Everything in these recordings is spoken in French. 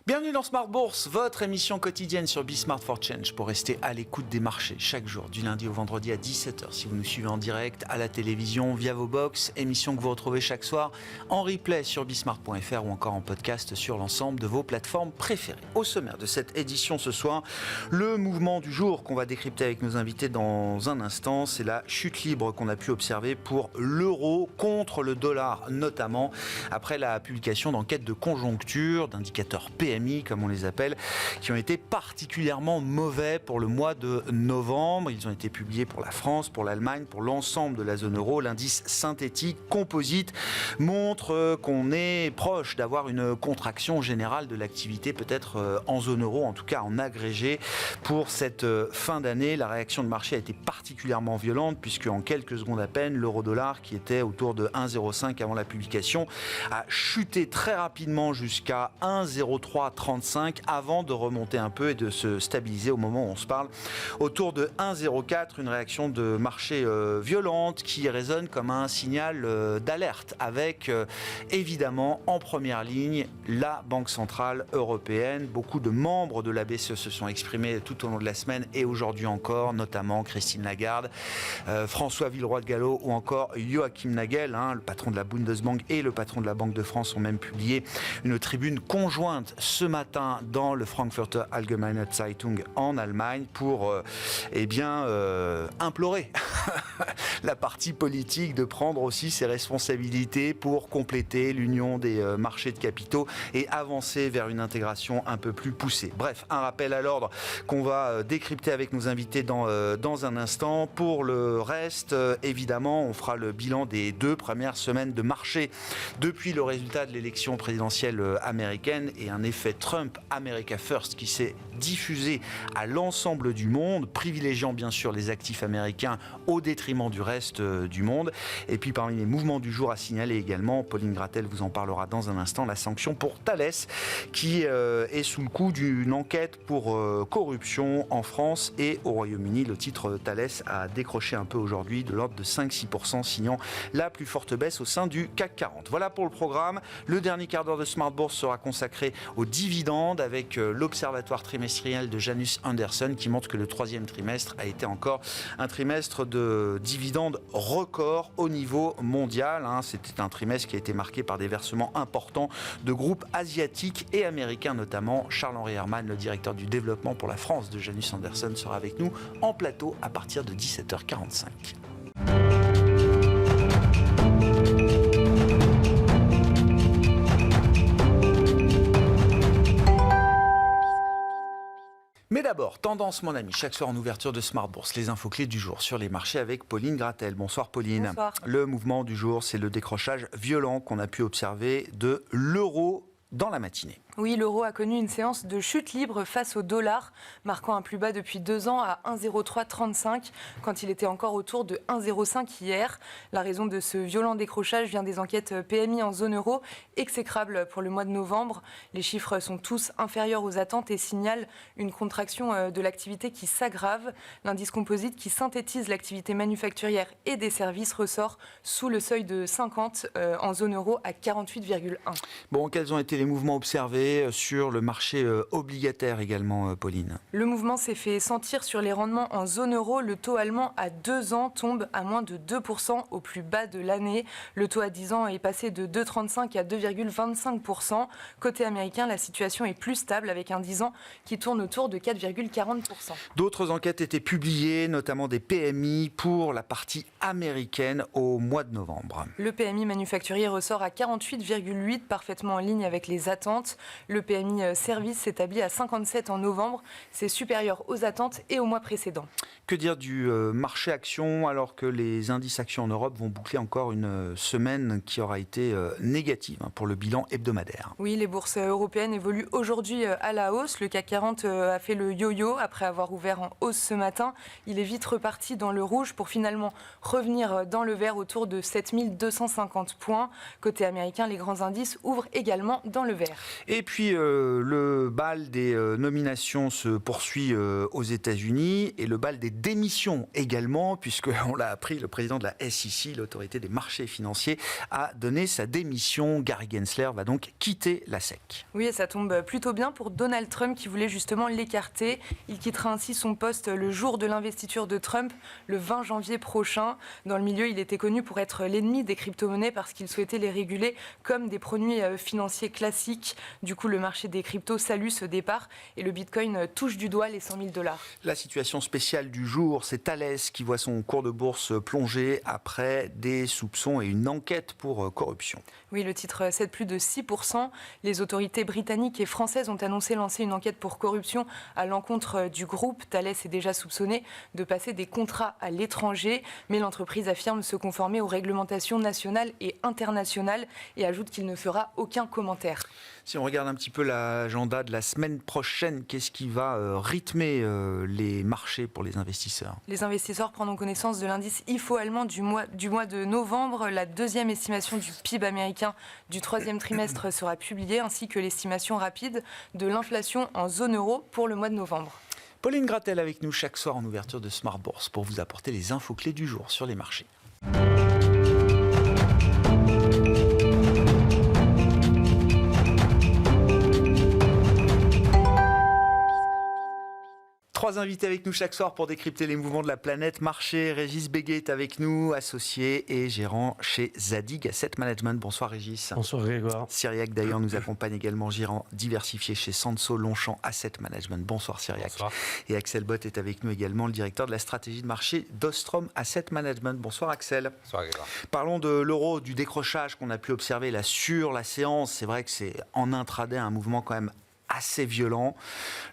Bienvenue dans Smart Bourse, votre émission quotidienne sur Smart for Change pour rester à l'écoute des marchés chaque jour, du lundi au vendredi à 17h. Si vous nous suivez en direct, à la télévision, via vos box, émission que vous retrouvez chaque soir en replay sur bismart.fr ou encore en podcast sur l'ensemble de vos plateformes préférées. Au sommaire de cette édition ce soir, le mouvement du jour qu'on va décrypter avec nos invités dans un instant, c'est la chute libre qu'on a pu observer pour l'euro contre le dollar, notamment après la publication d'enquêtes de conjoncture, d'indicateurs PMI, comme on les appelle, qui ont été particulièrement mauvais pour le mois de novembre. Ils ont été publiés pour la France, pour l'Allemagne, pour l'ensemble de la zone euro. L'indice synthétique composite montre qu'on est proche d'avoir une contraction générale de l'activité, peut-être en zone euro, en tout cas en agrégé. Pour cette fin d'année, la réaction de marché a été particulièrement violente, puisque en quelques secondes à peine, l'euro-dollar, qui était autour de 1,05 avant la publication, a chuté très rapidement jusqu'à 1,0335 avant de remonter un peu et de se stabiliser au moment où on se parle autour de 1,04, une réaction de marché violente qui résonne comme un signal d'alerte avec évidemment en première ligne la Banque Centrale Européenne. Beaucoup de membres de la BCE se sont exprimés tout au long de la semaine et aujourd'hui encore, notamment Christine Lagarde, François Villeroy de Galhau ou encore Joachim Nagel, le patron de la Bundesbank et le patron de la Banque de France ont même publié une tribune conjointe ce matin dans le Frankfurter Allgemeine Zeitung en Allemagne pour implorer la partie politique de prendre aussi ses responsabilités pour compléter l'union des marchés de capitaux et avancer vers une intégration un peu plus poussée. Bref, un rappel à l'ordre qu'on va décrypter avec nos invités dans un instant. Pour le reste, évidemment, on fera le bilan des 2 premières semaines de marché depuis le résultat de l'élection présidentielle américaine et un effet Trump America First qui s'est diffusé à l'ensemble du monde, privilégiant bien sûr les actifs américains au détriment du reste du monde. Et puis parmi les mouvements du jour à signaler également, Pauline Gratel vous en parlera dans un instant, la sanction pour Thales qui est sous le coup d'une enquête pour corruption en France et au Royaume-Uni. Le titre Thales a décroché un peu aujourd'hui de l'ordre de 5-6%, signant la plus forte baisse au sein du CAC 40. Voilà pour le programme. Le dernier quart d'heure de Smart Bourse sera consacré aux dividendes avec l'observatoire trimestriel de Janus Henderson qui montre que le 3e trimestre a été encore un trimestre de dividendes record au niveau mondial. C'était un trimestre qui a été marqué par des versements importants de groupes asiatiques et américains notamment. Charles-Henri Herman, le directeur du développement pour la France de Janus Henderson, sera avec nous en plateau à partir de 17h45. Mais d'abord, tendance mon ami, chaque soir en ouverture de Smart Bourse, les infos clés du jour sur les marchés avec Pauline Gratel. Bonsoir Pauline. Bonsoir. Le mouvement du jour, c'est le décrochage violent qu'on a pu observer de l'euro dans la matinée. Oui, l'euro a connu une séance de chute libre face au dollar, marquant un plus bas depuis 2 ans à 1,0335, quand il était encore autour de 1,05 hier. La raison de ce violent décrochage vient des enquêtes PMI en zone euro, exécrables pour le mois de novembre. Les chiffres sont tous inférieurs aux attentes et signalent une contraction de l'activité qui s'aggrave. L'indice composite qui synthétise l'activité manufacturière et des services ressort sous le seuil de 50 en zone euro à 48,1. Bon, quels ont été les mouvements observés sur le marché obligataire également, Pauline? Le mouvement s'est fait sentir sur les rendements en zone euro. Le taux allemand à 2 ans tombe à moins de 2% au plus bas de l'année. Le taux à 10 ans est passé de 2,35 à 2,25%. Côté américain, la situation est plus stable avec un 10 ans qui tourne autour de 4,40%. D'autres enquêtes étaient publiées, notamment des PMI pour la partie américaine au mois de novembre. Le PMI manufacturier ressort à 48,8, parfaitement en ligne avec les attentes. Le PMI service s'établit à 57 en novembre. C'est supérieur aux attentes et au mois précédent. Que dire du marché action alors que les indices actions en Europe vont boucler encore une semaine qui aura été négative pour le bilan hebdomadaire? Oui, les bourses européennes évoluent aujourd'hui à la hausse. Le CAC 40 a fait le yo-yo après avoir ouvert en hausse ce matin. Il est vite reparti dans le rouge pour finalement revenir dans le vert autour de 7250 points. Côté américain, les grands indices ouvrent également dans dans le vert. Et puis le bal des nominations se poursuit aux États-Unis et le bal des démissions également, puisqu'on l'a appris, le président de la SEC, l'autorité des marchés financiers, a donné sa démission. Gary Gensler va donc quitter la SEC. Oui, et ça tombe plutôt bien pour Donald Trump qui voulait justement l'écarter. Il quittera ainsi son poste le jour de l'investiture de Trump, le 20 janvier prochain. Dans le milieu, il était connu pour être l'ennemi des crypto-monnaies parce qu'il souhaitait les réguler comme des produits financiers classiques. Du coup, le marché des cryptos salue ce départ et le Bitcoin touche du doigt les 100 000 $. La situation spéciale du jour, c'est Thales qui voit son cours de bourse plonger après des soupçons et une enquête pour corruption. Oui, le titre cède plus de 6%. Les autorités britanniques et françaises ont annoncé lancer une enquête pour corruption à l'encontre du groupe. Thales est déjà soupçonné de passer des contrats à l'étranger, mais l'entreprise affirme se conformer aux réglementations nationales et internationales et ajoute qu'il ne fera aucun commentaire. Si on regarde un petit peu l'agenda de la semaine prochaine, qu'est-ce qui va rythmer les marchés pour les investisseurs ? Les investisseurs prendront connaissance de l'indice IFO allemand du mois de novembre. La deuxième estimation du PIB américain du troisième trimestre sera publiée, ainsi que l'estimation rapide de l'inflation en zone euro pour le mois de novembre. Pauline Gratel avec nous chaque soir en ouverture de Smart Bourse pour vous apporter les infos clés du jour sur les marchés. Trois invités avec nous chaque soir pour décrypter les mouvements de la planète marché. Régis Béguet est avec nous, associé et gérant chez Zadig Asset Management. Bonsoir Régis. Bonsoir Grégoire. Cyriac d'ailleurs nous accompagne également, gérant diversifié chez Sanso Longchamp Asset Management. Bonsoir Cyriac. Bonsoir. Et Axel Bott est avec nous également, le directeur de la stratégie de marché d'Ostrom Asset Management. Bonsoir Axel. Bonsoir Grégoire. Parlons de l'euro, du décrochage qu'on a pu observer là sur la séance. C'est vrai que c'est en intraday un mouvement quand même assez violent.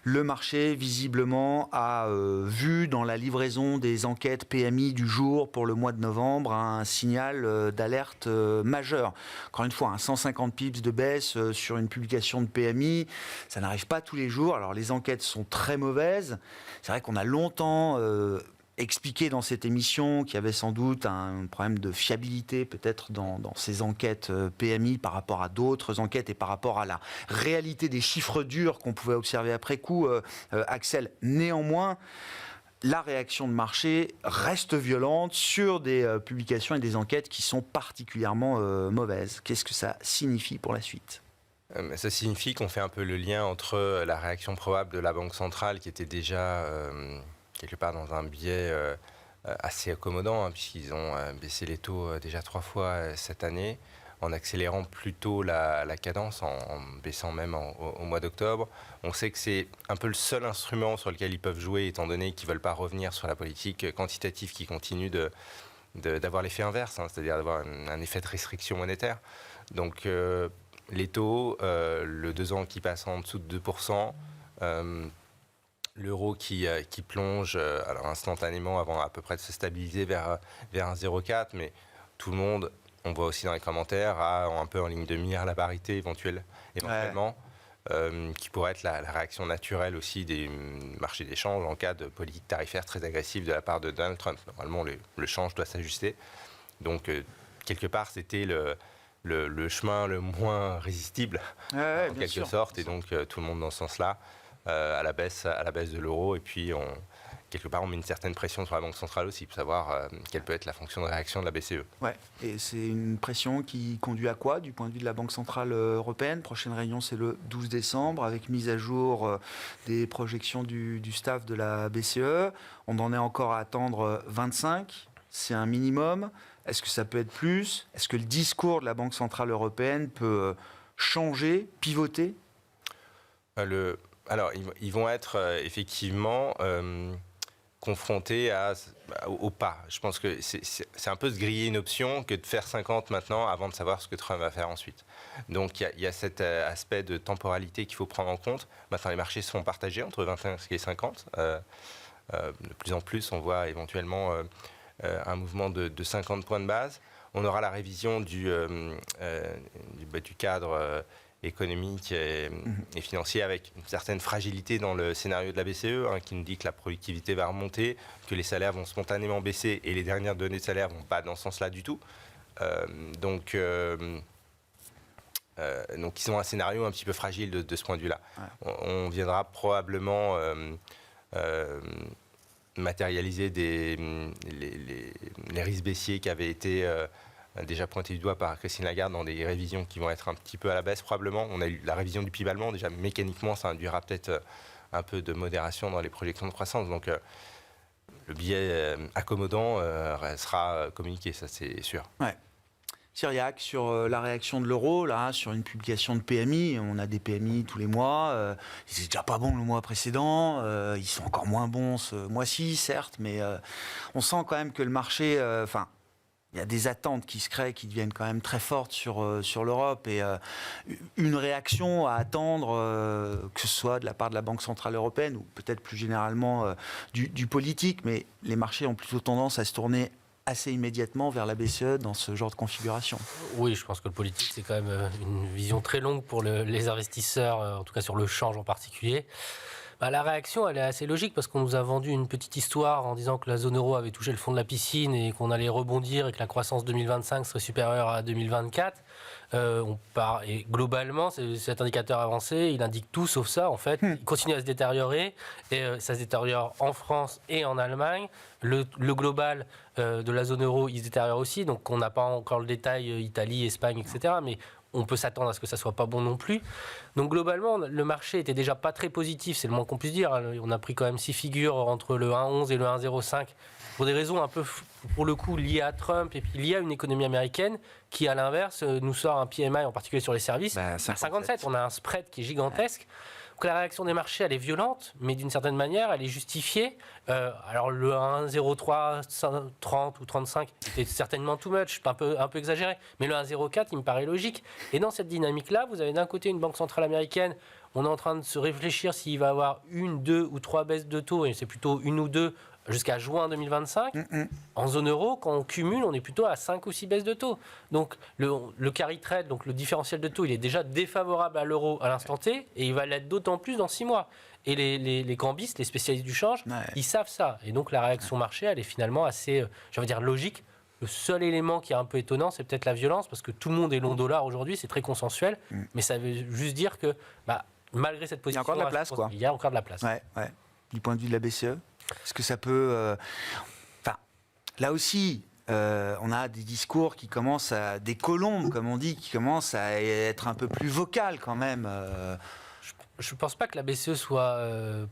Le marché, visiblement, a vu dans la livraison des enquêtes PMI du jour pour le mois de novembre un signal d'alerte majeur. Encore une fois, 150 pips de baisse sur une publication de PMI, ça n'arrive pas tous les jours. Alors, les enquêtes sont très mauvaises. C'est vrai qu'on a longtemps expliqué dans cette émission qu'il y avait sans doute un problème de fiabilité peut-être dans ces enquêtes PMI par rapport à d'autres enquêtes et par rapport à la réalité des chiffres durs qu'on pouvait observer après coup. Axel, néanmoins, la réaction de marché reste violente sur des publications et des enquêtes qui sont particulièrement mauvaises. Qu'est-ce que ça signifie pour la suite ? Ça signifie qu'on fait un peu le lien entre la réaction probable de la Banque centrale qui était déjà quelque part dans un biais assez accommodant, puisqu'ils ont baissé les taux déjà 3 fois cette année, en accélérant plutôt la cadence, en baissant même au mois d'octobre. On sait que c'est un peu le seul instrument sur lequel ils peuvent jouer, étant donné qu'ils ne veulent pas revenir sur la politique quantitative qui continue d'avoir l'effet inverse, c'est-à-dire d'avoir un effet de restriction monétaire. Donc les taux, le 2 ans qui passe en dessous de 2%, l'euro qui plonge alors instantanément avant à peu près de se stabiliser vers un 0,4, mais tout le monde, on voit aussi dans les commentaires, a un peu en ligne de mire la parité éventuellement, qui pourrait être la réaction naturelle aussi des marchés d'échange en cas de politique tarifaire très agressive de la part de Donald Trump. Normalement, le change doit s'ajuster. Donc, quelque part, c'était le chemin le moins résistible, en quelque sorte, et donc tout le monde dans ce sens-là. À la baisse de l'euro, et puis quelque part on met une certaine pression sur la Banque centrale aussi pour savoir quelle peut être la fonction de réaction de la BCE. Ouais, et c'est une pression qui conduit à quoi du point de vue de la Banque centrale européenne ? Prochaine réunion c'est le 12 décembre avec mise à jour des projections du staff de la BCE. On en est encore à attendre 25, c'est un minimum. Est-ce que ça peut être plus ? Est-ce que le discours de la Banque centrale européenne peut changer, pivoter ? Alors, ils vont être effectivement confrontés au pas. Je pense que c'est un peu se griller une option que de faire 50 maintenant avant de savoir ce que Trump va faire ensuite. Donc, il y a cet aspect de temporalité qu'il faut prendre en compte. Maintenant, les marchés sont partagés entre 25 et 50. De plus en plus, on voit éventuellement un mouvement de 50 points de base. On aura la révision du cadre économique et financier avec une certaine fragilité dans le scénario de la BCE qui nous dit que la productivité va remonter, que les salaires vont spontanément baisser et les dernières données de salaire ne vont pas dans ce sens-là du tout. Donc Donc ils ont un scénario un petit peu fragile de ce point de vue-là. Ouais. On viendra probablement matérialiser les risques baissiers qui avaient été déjà pointés du doigt par Christine Lagarde dans des révisions qui vont être un petit peu à la baisse probablement. On a eu la révision du PIB allemand, déjà mécaniquement ça induira peut-être un peu de modération dans les projections de croissance. Donc le biais accommodant sera communiqué, ça c'est sûr. Ouais. Cyriac, sur la réaction de l'euro, là, sur une publication de PMI, on a des PMI tous les mois, ils étaient déjà pas bons le mois précédent, ils sont encore moins bons ce mois-ci, certes, mais on sent quand même que le marché, il y a des attentes qui se créent, qui deviennent quand même très fortes sur l'Europe, et une réaction à attendre, que ce soit de la part de la Banque Centrale Européenne, ou peut-être plus généralement du politique, mais les marchés ont plutôt tendance à se tourner assez immédiatement vers la BCE dans ce genre de configuration. Oui, je pense que le politique, c'est quand même une vision très longue pour les investisseurs, en tout cas sur le change en particulier. La réaction, elle est assez logique parce qu'on nous a vendu une petite histoire en disant que la zone euro avait touché le fond de la piscine et qu'on allait rebondir et que la croissance 2025 serait supérieure à 2024. Et globalement, cet indicateur avancé, il indique tout sauf ça. En fait, il continue à se détériorer et ça se détériore en France et en Allemagne. Le global de la zone euro, il se détériore aussi. Donc, on n'a pas encore le détail Italie, Espagne, etc. Mais on peut s'attendre à ce que ça soit pas bon non plus. Donc globalement, le marché était déjà pas très positif, c'est le moins qu'on puisse dire. On a pris quand même 6 figures entre le 1,11 et le 1,05 pour des raisons un peu, pour le coup, liées à Trump et puis liées à une économie américaine qui, à l'inverse, nous sort un PMI, en particulier sur les services, à 57. On a un spread qui est gigantesque. Donc la réaction des marchés, elle est violente, mais d'une certaine manière, elle est justifiée. Alors le 1,03, 30 ou 35, c'était certainement too much, un peu exagéré. Mais le 1,04, il me paraît logique. Et dans cette dynamique-là, vous avez d'un côté une banque centrale américaine. On est en train de se réfléchir s'il va y avoir 1, 2 ou 3 baisses de taux, et c'est plutôt 1 ou 2 jusqu'à juin 2025. En zone euro, quand on cumule, on est plutôt à 5 ou 6 baisses de taux. Donc le carry trade, donc le différentiel de taux, il est déjà défavorable à l'euro à l'instant T, et il va l'être d'autant plus dans 6 mois. Et les cambistes, les spécialistes du change, ils savent ça. Et donc la réaction marché, elle est finalement assez, logique. Le seul élément qui est un peu étonnant, c'est peut-être la violence, parce que tout le monde est long dollar aujourd'hui, c'est très consensuel, mais ça veut juste dire que malgré cette position... Il y a encore de la place, quoi. Il y a encore de la place. Ouais. Du point de vue de la BCE, est-ce que ça peut... là aussi, on a des discours qui commencent à... des colombes, comme on dit, qui commencent à être un peu plus vocales quand même. Je ne pense pas que la BCE soit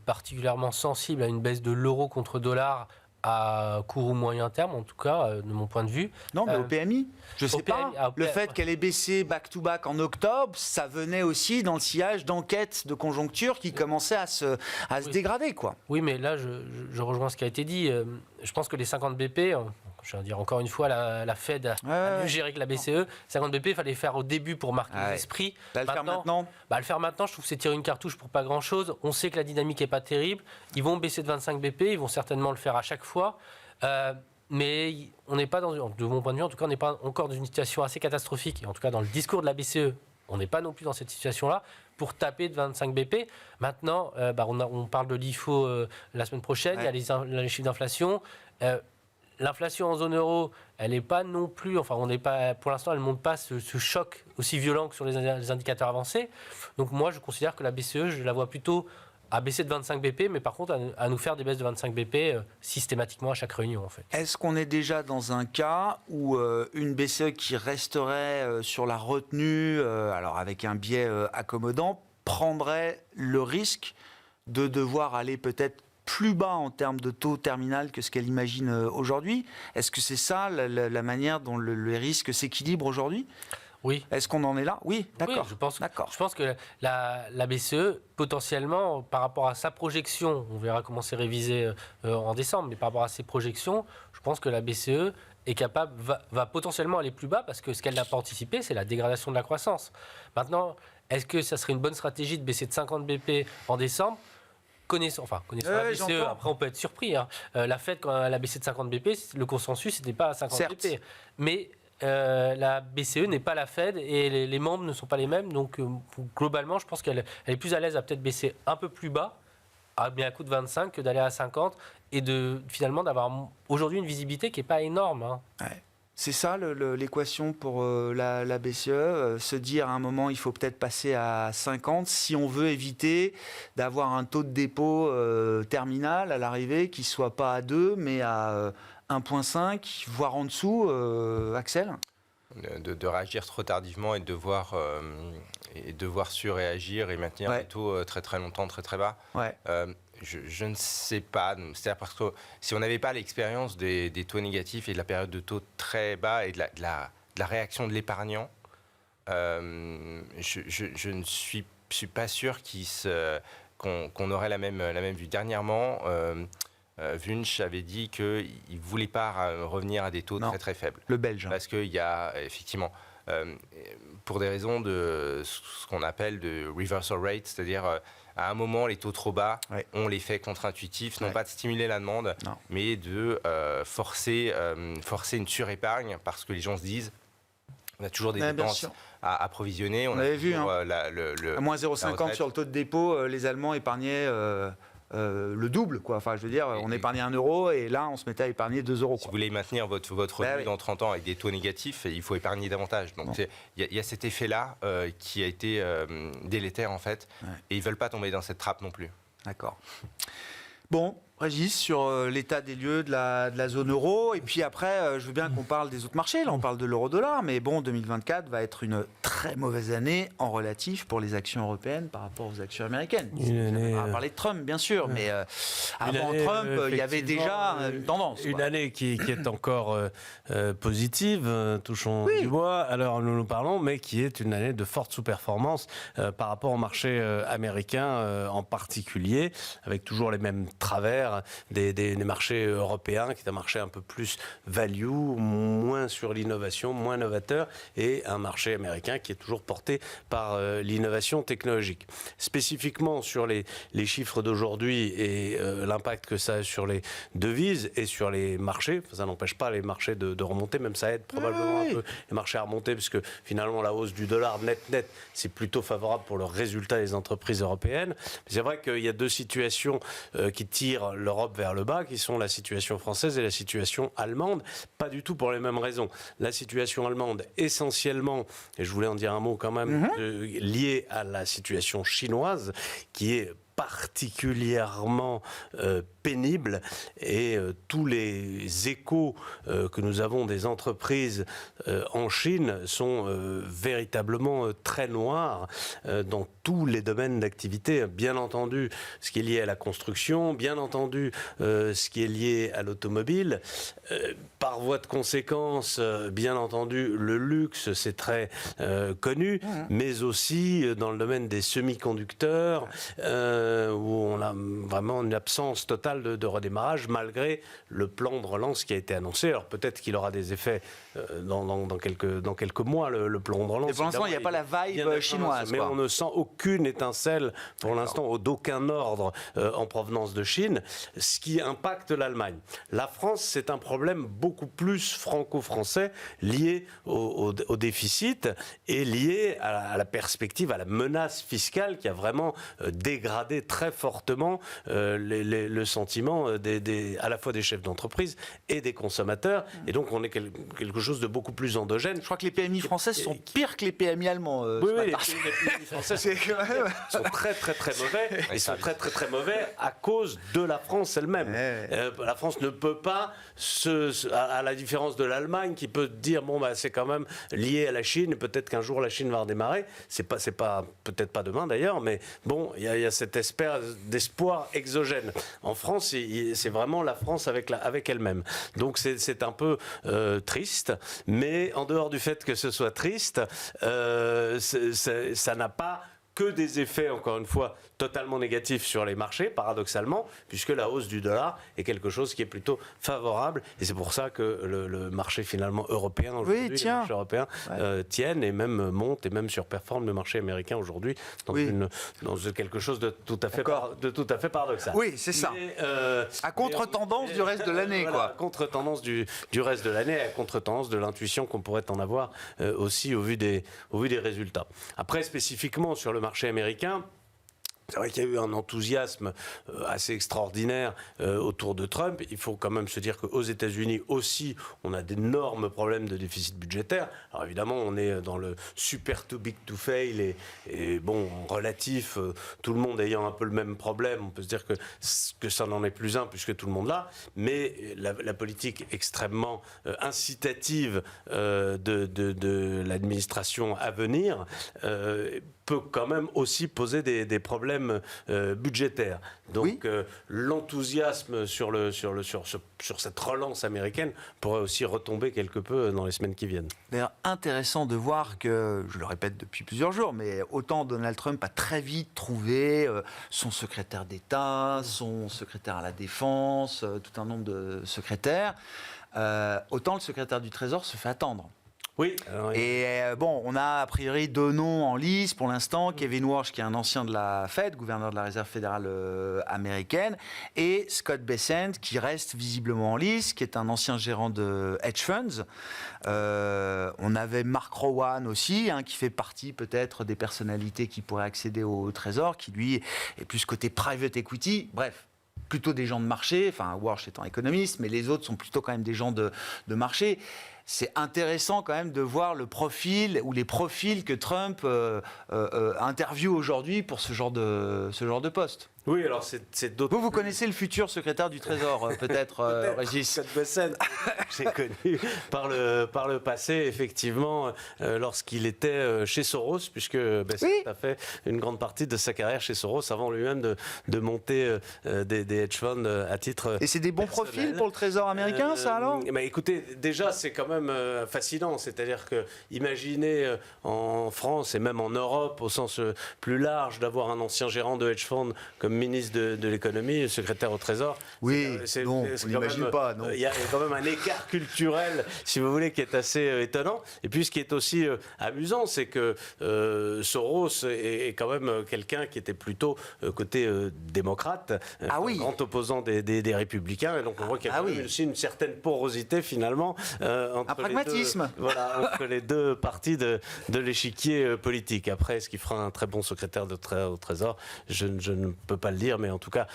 particulièrement sensible à une baisse de l'euro contre dollar à court ou moyen terme, en tout cas, de mon point de vue. Non, mais au PMI, je ne sais pas. Le PMI, fait qu'elle ait baissé back-to-back en octobre, ça venait aussi dans le sillage d'enquêtes de conjoncture qui commençaient à se dégrader, quoi. Oui, mais là, je rejoins ce qui a été dit. Je pense que les 50 BP, je veux dire encore une fois, la Fed a mieux géré que la BCE. 50 BP, il fallait le faire au début pour marquer les esprits. Le faire maintenant le faire maintenant, je trouve que c'est tirer une cartouche pour pas grand-chose. On sait que la dynamique n'est pas terrible. Ils vont baisser de 25 BP, ils vont certainement le faire à chaque fois. Mais on n'est pas de mon point de vue, en tout cas, on n'est pas encore dans une situation assez catastrophique. Et en tout cas, dans le discours de la BCE, on n'est pas non plus dans cette situation-là pour taper de 25 BP. Maintenant, on parle de l'IFO la semaine prochaine. Il y a les chiffres d'inflation. L'inflation en zone euro, elle n'est pas non plus, pour l'instant, elle ne montre pas ce choc aussi violent que sur les indicateurs avancés. Donc moi, je considère que la BCE, je la vois plutôt à baisser de 25 BP, mais par contre à nous faire des baisses de 25 BP systématiquement à chaque réunion, en fait. Est-ce qu'on est déjà dans un cas où une BCE qui resterait sur la retenue, alors avec un biais accommodant, prendrait le risque de devoir aller peut-être plus bas en termes de taux terminal que ce qu'elle imagine aujourd'hui? Est-ce que c'est ça la manière dont le risque s'équilibre aujourd'hui? Oui. Est-ce qu'on en est là? Oui, d'accord. Oui, je pense que la BCE, potentiellement, par rapport à sa projection, on verra comment c'est révisé en décembre, mais par rapport à ses projections, je pense que la BCE est capable, va potentiellement aller plus bas, parce que ce qu'elle n'a pas anticipé, c'est la dégradation de la croissance. Maintenant, est-ce que ça serait une bonne stratégie de baisser de 50 BP en décembre? Connaissant la BCE, après on peut être surpris. La Fed, quand elle a baissé de 50 BP, le consensus n'était pas à 50 BP. Mais la BCE n'est pas la Fed et les membres ne sont pas les mêmes. Donc globalement, je pense qu'elle est plus à l'aise à peut-être baisser un peu plus bas, à coût de 25, que d'aller à 50 et finalement d'avoir aujourd'hui une visibilité qui n'est pas énorme. Ouais. C'est ça l'équation pour la BCE, se dire à un moment il faut peut-être passer à 50 si on veut éviter d'avoir un taux de dépôt terminal à l'arrivée qui ne soit pas à 2 mais à 1,5 voire en dessous, Axel ? De réagir trop tardivement et de devoir surréagir et maintenir les taux très très longtemps, très très bas. Ouais. Je ne sais pas. C'est-à-dire parce que si on n'avait pas l'expérience des taux négatifs et de la période de taux très bas et de la réaction de l'épargnant, je ne suis pas sûr qu'on aurait la même vue. Dernièrement, Wunsch avait dit qu'il ne voulait pas revenir à des taux très très faibles. Le Belge. Parce qu'il y a effectivement, pour des raisons de ce qu'on appelle de reversal rate, c'est-à-dire à un moment les taux trop bas ont l'effet contre-intuitif, non pas de stimuler la demande, mais de forcer une surépargne parce que les gens se disent on a toujours des dépenses à approvisionner. On avait vu, à moins 0,50 sur le taux de dépôt, les Allemands épargnaient le double, quoi. Enfin, je veux dire, on épargnait 1 euro et là, on se mettait à épargner 2 euros. Si vous voulez maintenir votre revenu dans 30 ans avec des taux négatifs, il faut épargner davantage. Donc, il y a cet effet-là qui a été délétère, en fait, et ils ne veulent pas tomber dans cette trappe non plus. D'accord. Bon, Régis, sur l'état des lieux de la zone euro, et puis après, je veux bien qu'on parle des autres marchés, là on parle de l'euro-dollar, mais bon, 2024 va être une très mauvaise année en relatif pour les actions européennes par rapport aux actions américaines. On va parler de Trump, bien sûr, mais avant Trump, il y avait déjà une tendance. Une année qui est encore positive, touchons du bois, alors nous parlons, mais qui est une année de forte sous-performance par rapport au marché américain en particulier, avec toujours les mêmes travers des marchés européens, qui est un marché un peu plus value, moins sur l'innovation, moins novateur, et un marché américain qui est toujours porté par l'innovation technologique. Spécifiquement sur les chiffres d'aujourd'hui et l'impact que ça a sur les devises et sur les marchés, ça n'empêche pas les marchés de remonter, même ça aide probablement un peu les marchés à remonter, puisque finalement la hausse du dollar net, c'est plutôt favorable pour le résultat des entreprises européennes. Mais c'est vrai qu'il y a deux situations qui tirent l'Europe vers le bas, qui sont la situation française et la situation allemande, pas du tout pour les mêmes raisons. La situation allemande, essentiellement, et je voulais en dire un mot quand même, liée à la situation chinoise, qui est particulièrement pénible, et tous les échos que nous avons des entreprises en Chine sont véritablement très noirs dans tous les domaines d'activité. Bien entendu, ce qui est lié à la construction, bien entendu, ce qui est lié à l'automobile. Par voie de conséquence, bien entendu, le luxe, c'est très connu, mais aussi dans le domaine des semi-conducteurs, où on a vraiment une absence totale de redémarrage, malgré le plan de relance qui a été annoncé. Alors peut-être qu'il aura des effets dans quelques mois, le plan de relance. Et pour l'instant, il n'y a pas la vibe chinoise. Mais on ne sent aucune étincelle, pour l'instant, d'aucun ordre en provenance de Chine, ce qui impacte l'Allemagne. La France, c'est un problème beaucoup plus franco-français, lié au déficit et lié à la perspective, à la menace fiscale qui a vraiment dégradé très fortement le sentiment à la fois des chefs d'entreprise et des consommateurs. Et donc, on est quelque chose de beaucoup plus endogène. Je crois que les PMI françaises sont pires que les PMI allemands. Oui, les PMI français sont très, très, très mauvais. Ils sont très, très, très mauvais à cause de la France elle-même. La France ne peut pas, à la différence de l'Allemagne, qui peut dire, bon, bah, c'est quand même lié à la Chine, peut-être qu'un jour la Chine va redémarrer. C'est pas peut-être pas demain d'ailleurs, mais bon, il y a cette espèce d'espoir exogène. En France, c'est vraiment la France avec elle-même. Donc c'est un peu triste, mais en dehors du fait que ce soit triste, ça n'a pas que des effets, encore une fois, totalement négatifs sur les marchés, paradoxalement, puisque la hausse du dollar est quelque chose qui est plutôt favorable, et c'est pour ça que le marché finalement européen aujourd'hui, les marchés européens tiennent et même montent et même surperforment le marché américain aujourd'hui dans quelque chose de tout à fait paradoxal. Oui, c'est ça. À contre-tendance du reste de l'année, quoi. À contre-tendance du reste de l'année, à contre-tendance de l'intuition qu'on pourrait en avoir aussi au vu des résultats. Après, spécifiquement sur le marché américain, C'est vrai qu'il y a eu un enthousiasme assez extraordinaire autour de Trump. Il faut quand même se dire qu'aux États-Unis aussi, on a d'énormes problèmes de déficit budgétaire. Alors évidemment, on est dans le super too big to fail et bon, en relatif, tout le monde ayant un peu le même problème, on peut se dire que ça n'en est plus un puisque tout le monde l'a. Mais la politique extrêmement incitative de l'administration à venir peut quand même aussi poser des problèmes budgétaires. Donc l'enthousiasme sur cette relance américaine pourrait aussi retomber quelque peu dans les semaines qui viennent. D'ailleurs, intéressant de voir que, je le répète depuis plusieurs jours, mais autant Donald Trump a très vite trouvé son secrétaire d'État, son secrétaire à la Défense, tout un nombre de secrétaires, autant le secrétaire du Trésor se fait attendre. Oui. Et bon, on a a priori 2 noms en lice pour l'instant. Kevin Warsh, qui est un ancien de la Fed, gouverneur de la Réserve fédérale américaine, et Scott Bessent, qui reste visiblement en lice, qui est un ancien gérant de hedge funds. On avait Mark Rowan aussi, qui fait partie peut-être des personnalités qui pourraient accéder au Trésor, qui lui est plus côté private equity. Bref, plutôt des gens de marché, enfin Warsh étant économiste, mais les autres sont plutôt quand même des gens de marché. C'est intéressant quand même de voir le profil ou les profils que Trump interviewe aujourd'hui pour ce genre de poste. Oui, alors c'est d'autres... Vous connaissez le futur secrétaire du Trésor, peut-être, Régis. Scott Bessent, j'ai connu par le passé, effectivement, lorsqu'il était chez Soros, puisque Bessent a fait une grande partie de sa carrière chez Soros avant lui-même de monter des hedge funds à titre Et c'est des bons personnel. profils pour le Trésor américain, ça, alors ? Écoutez, déjà, c'est quand même fascinant. C'est-à-dire que, imaginez en France et même en Europe, au sens plus large, d'avoir un ancien gérant de hedge fund comme ministre de l'économie, secrétaire au Trésor. Oui, non, on n'imagine pas. Il y a quand même un écart culturel, si vous voulez, qui est assez étonnant. Et puis, ce qui est aussi amusant, c'est que Soros est quand même quelqu'un qui était plutôt côté démocrate, grand opposant des républicains. Et donc, on voit qu'il y a aussi une certaine porosité, finalement, entre les deux parties de l'échiquier politique. Après, est-ce qu'il fera un très bon secrétaire au Trésor ? Je ne peux pas le dire, mais en tout cas,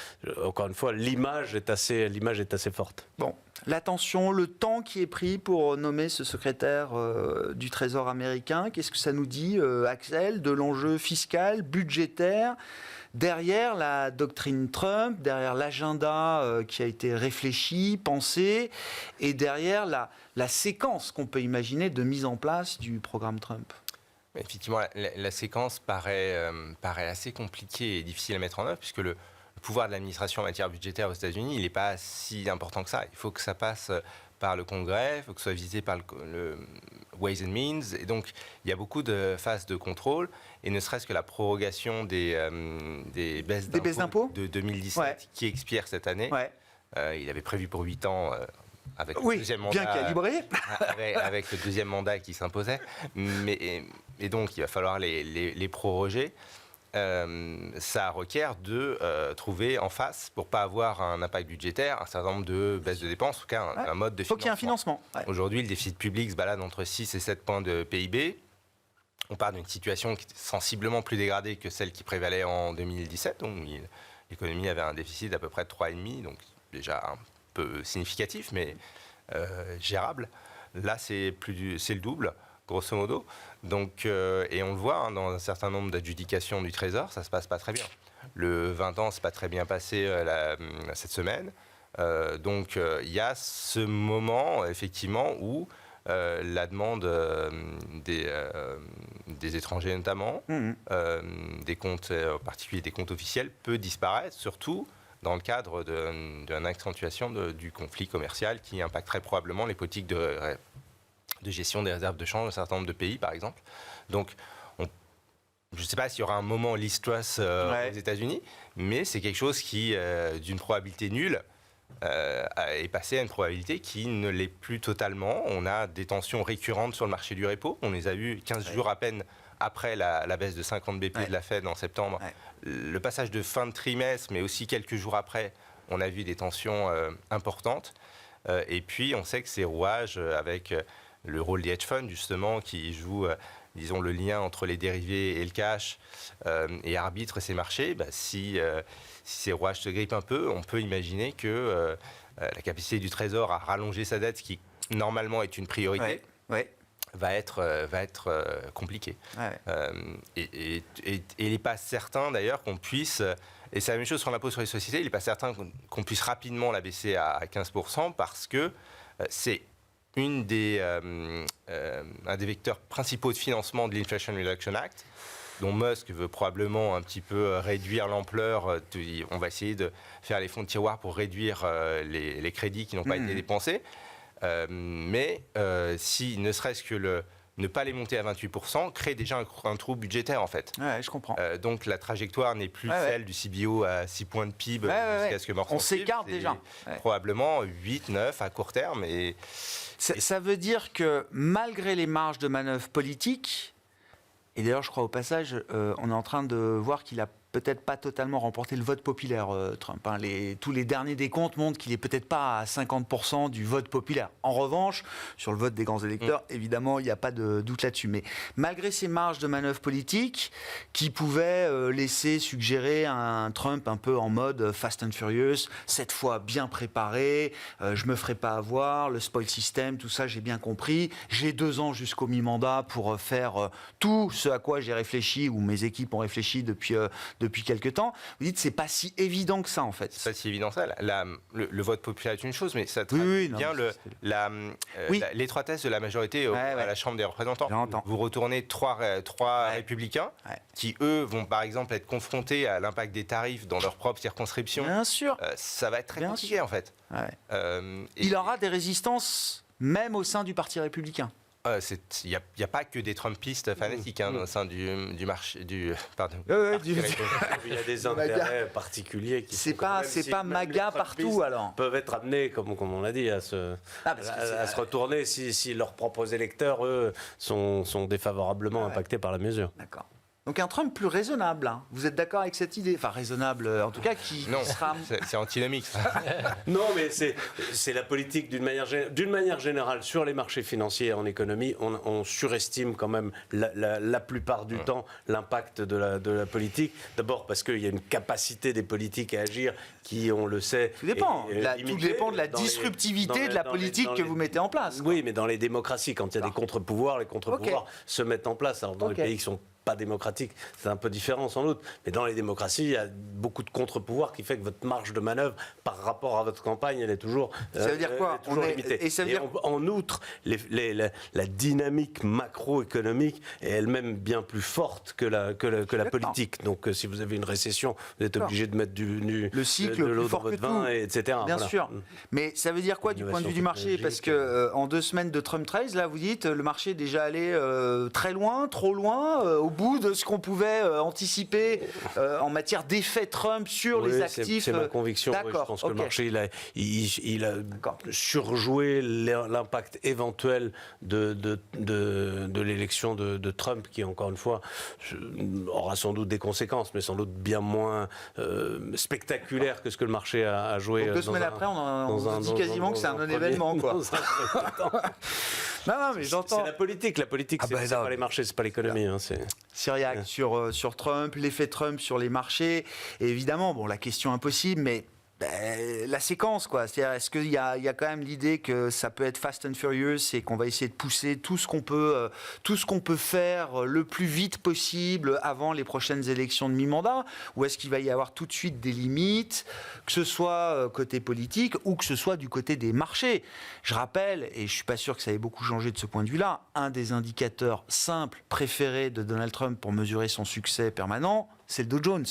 encore une fois, l'image est assez forte. Bon, l'attention, le temps qui est pris pour nommer ce secrétaire du Trésor américain, qu'est-ce que ça nous dit, Axel, de l'enjeu fiscal, budgétaire, derrière la doctrine Trump, derrière l'agenda qui a été réfléchi, pensé, et derrière la séquence qu'on peut imaginer de mise en place du programme Trump ? Effectivement, la séquence paraît assez compliquée et difficile à mettre en œuvre, puisque le pouvoir de l'administration en matière budgétaire aux États-Unis, il n'est pas si important que ça. Il faut que ça passe par le Congrès, il faut que ce soit visité par le Ways and Means, et donc il y a beaucoup de phases de contrôle, et ne serait-ce que la prorogation des baisses d'impôts de 2017 qui expire cette année. Il avait prévu pour 8 ans... avec le deuxième mandat, bien calibré. avec le deuxième mandat qui s'imposait. Et donc, il va falloir les proroger. Ça requiert de trouver en face, pour ne pas avoir un impact budgétaire, un certain nombre de baisses de dépenses, en tout cas un mode de financement. Il faut qu'il y ait un financement. Aujourd'hui, le déficit public se balade entre 6 et 7 points de PIB. On part d'une situation qui est sensiblement plus dégradée que celle qui prévalait en 2017, où l'économie avait un déficit d'à peu près de 3,5, donc déjà un peu significatif, mais gérable. Là, c'est le double, grosso modo. Donc, et on le voit dans un certain nombre d'adjudications du Trésor, ça ne se passe pas très bien. Le 20 ans, ce n'est pas très bien passé cette semaine. Donc, il y a ce moment, effectivement, où la demande des étrangers, notamment, des comptes, en particulier des comptes officiels, peut disparaître, surtout dans le cadre d'une accentuation du conflit commercial qui impacterait probablement les politiques de gestion des réserves de change d'un certain nombre de pays, par exemple. Donc, je ne sais pas s'il y aura un moment Liz Truss aux États-Unis, mais c'est quelque chose qui, d'une probabilité nulle, est passé à une probabilité qui ne l'est plus totalement. On a des tensions récurrentes sur le marché du repo. On les a eues 15 jours à peine après la baisse de 50 BP de la Fed en septembre. Le passage de fin de trimestre, mais aussi quelques jours après, on a vu des tensions importantes. Et puis, on sait que ces rouages, avec le rôle des hedge funds, justement, qui jouent disons, le lien entre les dérivés et le cash et arbitre ces marchés, si ces rouages se grippent un peu, on peut imaginer que la capacité du Trésor à rallonger sa dette, ce qui normalement est une priorité, va être compliqué. Et il n'est pas certain d'ailleurs qu'on puisse, et c'est la même chose sur l'impôt sur les sociétés, il n'est pas certain qu'on puisse rapidement la baisser à 15% parce que c'est un des vecteurs principaux de financement de l'Inflation Reduction Act, dont Musk veut probablement un petit peu réduire l'ampleur. On va essayer de faire les fonds de tiroir pour réduire les crédits qui n'ont pas été dépensés. Mais si ne serait-ce que ne pas les monter à 28% crée déjà un trou budgétaire en fait. Ouais, je comprends. Donc la trajectoire n'est plus celle du CBO à 6 points de PIB jusqu'à ce que Morgan on s'écarte déjà. Probablement 8, 9 à court terme. Ça veut dire que malgré les marges de manœuvre politiques, et d'ailleurs je crois au passage, on est en train de voir qu'il a peut-être pas totalement remporté le vote populaire, Trump. Tous les derniers décomptes montrent qu'il est peut-être pas à 50% du vote populaire. En revanche, sur le vote des grands électeurs, évidemment, il n'y a pas de doute là-dessus. Mais malgré ces marges de manœuvre politique qui pouvaient laisser suggérer un Trump un peu en mode Fast and Furious, cette fois bien préparé, je me ferai pas avoir, le spoil system, tout ça, j'ai bien compris. J'ai 2 ans jusqu'au mi-mandat pour faire tout ce à quoi j'ai réfléchi, ou mes équipes ont réfléchi depuis quelques temps. Vous dites c'est pas si évident que ça en fait. C'est pas si évident que ça. Le vote populaire est une chose, mais ça traduit bien l'étroitesse de la majorité à la Chambre des représentants. Vous retournez trois républicains qui, eux, vont par exemple être confrontés à l'impact des tarifs dans leur propre circonscription. Bien sûr. Ça va être très compliqué en fait. Il aura des résistances même au sein du Parti républicain. Il n'y a pas que des Trumpistes fanatiques au sein du marché. Il y a des intérêts particuliers qui c'est pas MAGA partout alors. Peuvent être amenés, comme on l'a dit, à se retourner si leurs propres électeurs, eux, sont défavorablement impactés par la mesure. D'accord. Donc un Trump plus raisonnable, hein. Vous êtes d'accord avec cette idée? Enfin raisonnable, en tout cas, qui sera... c'est antinomique. Non, mais c'est la politique d'une manière générale. Sur les marchés financiers en économie, on surestime quand même la plupart du temps l'impact de la politique. D'abord parce qu'il y a une capacité des politiques à agir qui, on le sait... Tout dépend. Tout dépend de la disruptivité de la politique que vous mettez en place. Oui, mais dans les démocraties, quand il y a des contre-pouvoirs, les contre-pouvoirs se mettent en place. Alors dans les pays qui sont pas démocratique, c'est un peu différent sans doute, mais dans les démocraties, il y a beaucoup de contre-pouvoirs qui fait que votre marge de manœuvre par rapport à votre campagne, elle est toujours, ça veut dire quoi? Limitée. En outre, la dynamique macroéconomique est elle-même bien plus forte que la politique. Donc si vous avez une récession, vous êtes obligé de mettre le cycle de l'eau dans votre vin, etc. Bien sûr. Mais ça veut dire quoi du point de vue du marché? Parce que en 2 semaines de Trump 13, là vous dites le marché est déjà allé très loin, trop loin, au bout de ce qu'on pouvait anticiper en matière d'effet Trump sur les actifs. C'est ma conviction. Oui, je pense que le marché il a surjoué l'impact éventuel de l'élection de Trump, qui encore une fois aura sans doute des conséquences, mais sans doute bien moins spectaculaires que ce que le marché a joué. Donc 2 semaines après, on dit quasiment que c'est un non-événement, quoi. Non, mais j'entends. C'est la politique. La politique, c'est pas les marchés, c'est pas l'économie. Syriac sur Trump, l'effet Trump sur les marchés. Et évidemment, la question impossible, mais la séquence, quoi. C'est-à-dire, est-ce qu'il y a quand même l'idée que ça peut être fast and furious et qu'on va essayer de pousser tout ce qu'on peut faire le plus vite possible avant les prochaines élections de mi-mandat, ou est-ce qu'il va y avoir tout de suite des limites, que ce soit côté politique ou que ce soit du côté des marchés? Je rappelle, et je suis pas sûr que ça ait beaucoup changé de ce point de vue-là, un des indicateurs simples préférés de Donald Trump pour mesurer son succès permanent, c'est le Dow Jones.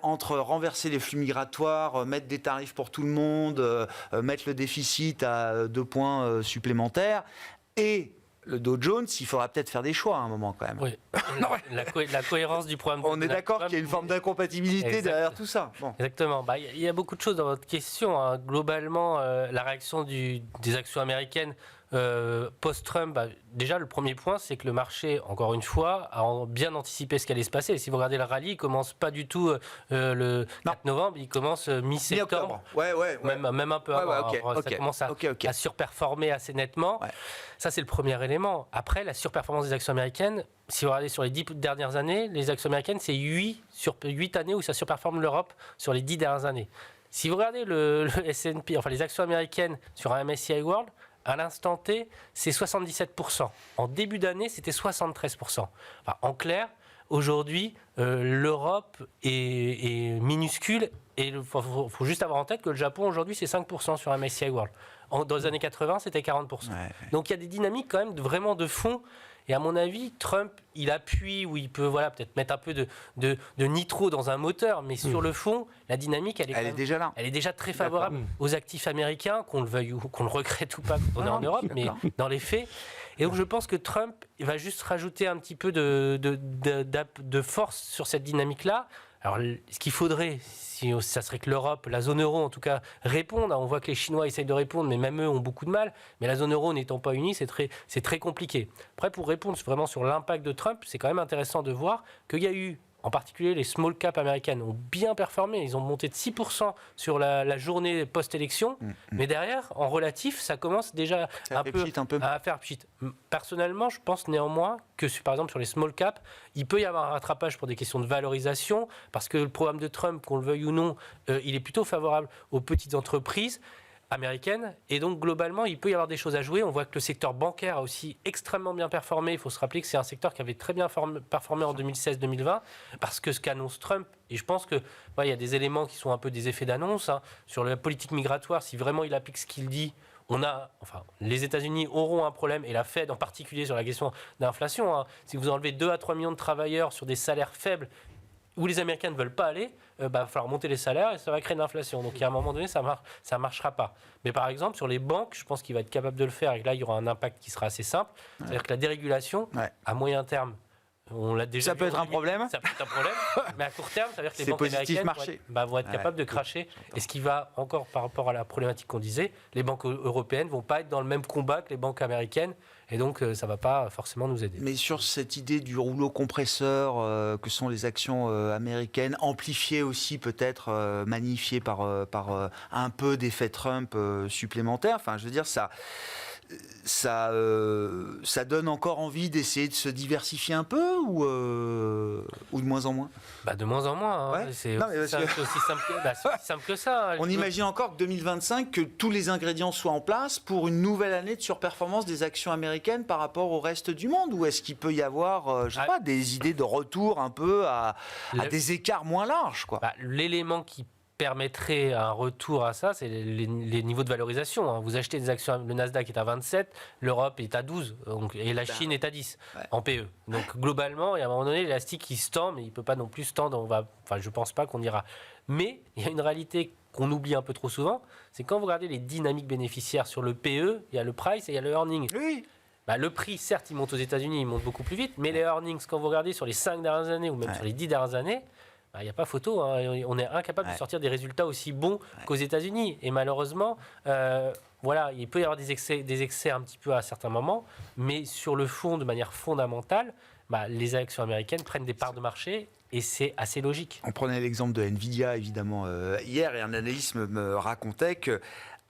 Entre renverser les flux migratoires, mettre des tarifs pour tout le monde, mettre le déficit à 2 points supplémentaires, et le Dow Jones, il faudra peut-être faire des choix à un moment quand même. Oui, la cohérence du programme. On est d'accord qu'il y a une forme d'incompatibilité derrière tout ça. Bon. Exactement. Il y a beaucoup de choses dans votre question. Globalement, la réaction des actions américaines post-Trump, déjà le premier point, c'est que le marché, encore une fois, a bien anticipé ce qui allait se passer. Si vous regardez le rallye, il commence pas du tout le 4 novembre, il commence mi-septembre. Même un peu avant. Ça commence à surperformer assez nettement. Ouais. Ça, c'est le premier élément. Après, la surperformance des actions américaines, si vous regardez sur les 10 dernières années, les actions américaines, c'est 8 années où ça surperforme l'Europe sur les 10 dernières années. Si vous regardez le S&P, enfin les actions américaines sur un MSCI World, à l'instant T, c'est 77%. En début d'année, c'était 73%. Enfin, en clair, aujourd'hui, l'Europe est minuscule et il faut juste avoir en tête que le Japon, aujourd'hui, c'est 5% sur un MSCI World. Dans les années 80, c'était 40%. Ouais. Donc il y a des dynamiques quand même vraiment de fond. Et à mon avis, Trump, il appuie où il peut peut-être mettre un peu de nitro dans un moteur, mais sur le fond, la dynamique, elle est déjà là. Elle est déjà très favorable aux actifs américains, qu'on le veuille ou qu'on le regrette ou pas quand on est en Europe, mais dans les faits. Et donc je pense que Trump va juste rajouter un petit peu de force sur cette dynamique-là. Alors, ce qu'il faudrait, ça serait que l'Europe, la zone euro en tout cas, réponde. On voit que les Chinois essayent de répondre, mais même eux ont beaucoup de mal. Mais la zone euro n'étant pas unie, c'est très compliqué. Après, pour répondre vraiment sur l'impact de Trump, c'est quand même intéressant de voir qu'il y a eu, en particulier les small caps américaines ont bien performé. Ils ont monté de 6% sur la journée post-élection. Mais derrière, en relatif, ça commence déjà à faire pchit. Personnellement, je pense néanmoins que, par exemple, sur les small caps, il peut y avoir un rattrapage pour des questions de valorisation, parce que le programme de Trump, qu'on le veuille ou non, il est plutôt favorable aux petites entreprises américaine, et donc globalement il peut y avoir des choses à jouer. On voit que le secteur bancaire a aussi extrêmement bien performé. Il faut se rappeler que c'est un secteur qui avait très bien performé en 2016-2020 parce que ce qu'annonce Trump, et je pense que il y a des éléments qui sont un peu des effets d'annonce sur la politique migratoire. Si vraiment il applique ce qu'il dit, les États-Unis auront un problème, et la Fed en particulier sur la question d'inflation. Si vous enlevez 2 à 3 millions de travailleurs sur des salaires faibles où les Américains ne veulent pas aller, il va falloir monter les salaires et ça va créer de l'inflation. Donc, à un moment donné, ça ne marchera pas. Mais par exemple, sur les banques, je pense qu'il va être capable de le faire et que là, il y aura un impact qui sera assez simple. C'est-à-dire que la dérégulation, à moyen terme, on l'a déjà ça peut être un problème. Ça peut être un problème, mais à court terme, ça veut dire que les banques américaines vont être capables de cracher. Et ce qui va encore par rapport à la problématique qu'on disait, les banques européennes ne vont pas être dans le même combat que les banques américaines. Et donc, ça ne va pas forcément nous aider. Mais sur cette idée du rouleau compresseur que sont les actions américaines, amplifiées aussi peut-être, magnifiées par un peu d'effet Trump supplémentaire, enfin, je veux dire, ça donne encore envie d'essayer de se diversifier un peu ou de moins en moins? De moins en moins. C'est aussi simple que ça. On imagine encore que 2025, que tous les ingrédients soient en place pour une nouvelle année de surperformance des actions américaines par rapport au reste du monde? Ou est-ce qu'il peut y avoir, des idées de retour un peu à des écarts moins larges, quoi? L'élément qui permettrait un retour à ça, c'est les niveaux de valorisation. Vous achetez des actions, le Nasdaq est à 27, l'Europe est à 12, et la Chine est à 10 en PE. Donc globalement, à un moment donné, l'élastique il se tend, mais il ne peut pas non plus se tendre. Je ne pense pas qu'on ira. Mais il y a une réalité qu'on oublie un peu trop souvent, c'est quand vous regardez les dynamiques bénéficiaires sur le PE, il y a le price et il y a le earning. Oui. Le prix, certes, il monte aux États-Unis, il monte beaucoup plus vite, mais les earnings, quand vous regardez sur les 5 dernières années ou même sur les 10 dernières années, il n'y a pas photo. On est incapable de sortir des résultats aussi bons qu'aux États-Unis. Et malheureusement, il peut y avoir des excès un petit peu à certains moments, mais sur le fond, de manière fondamentale, les actions américaines prennent des parts de marché. Et c'est assez logique. On prenait l'exemple de Nvidia, évidemment, hier, et un analyste me racontait qu'à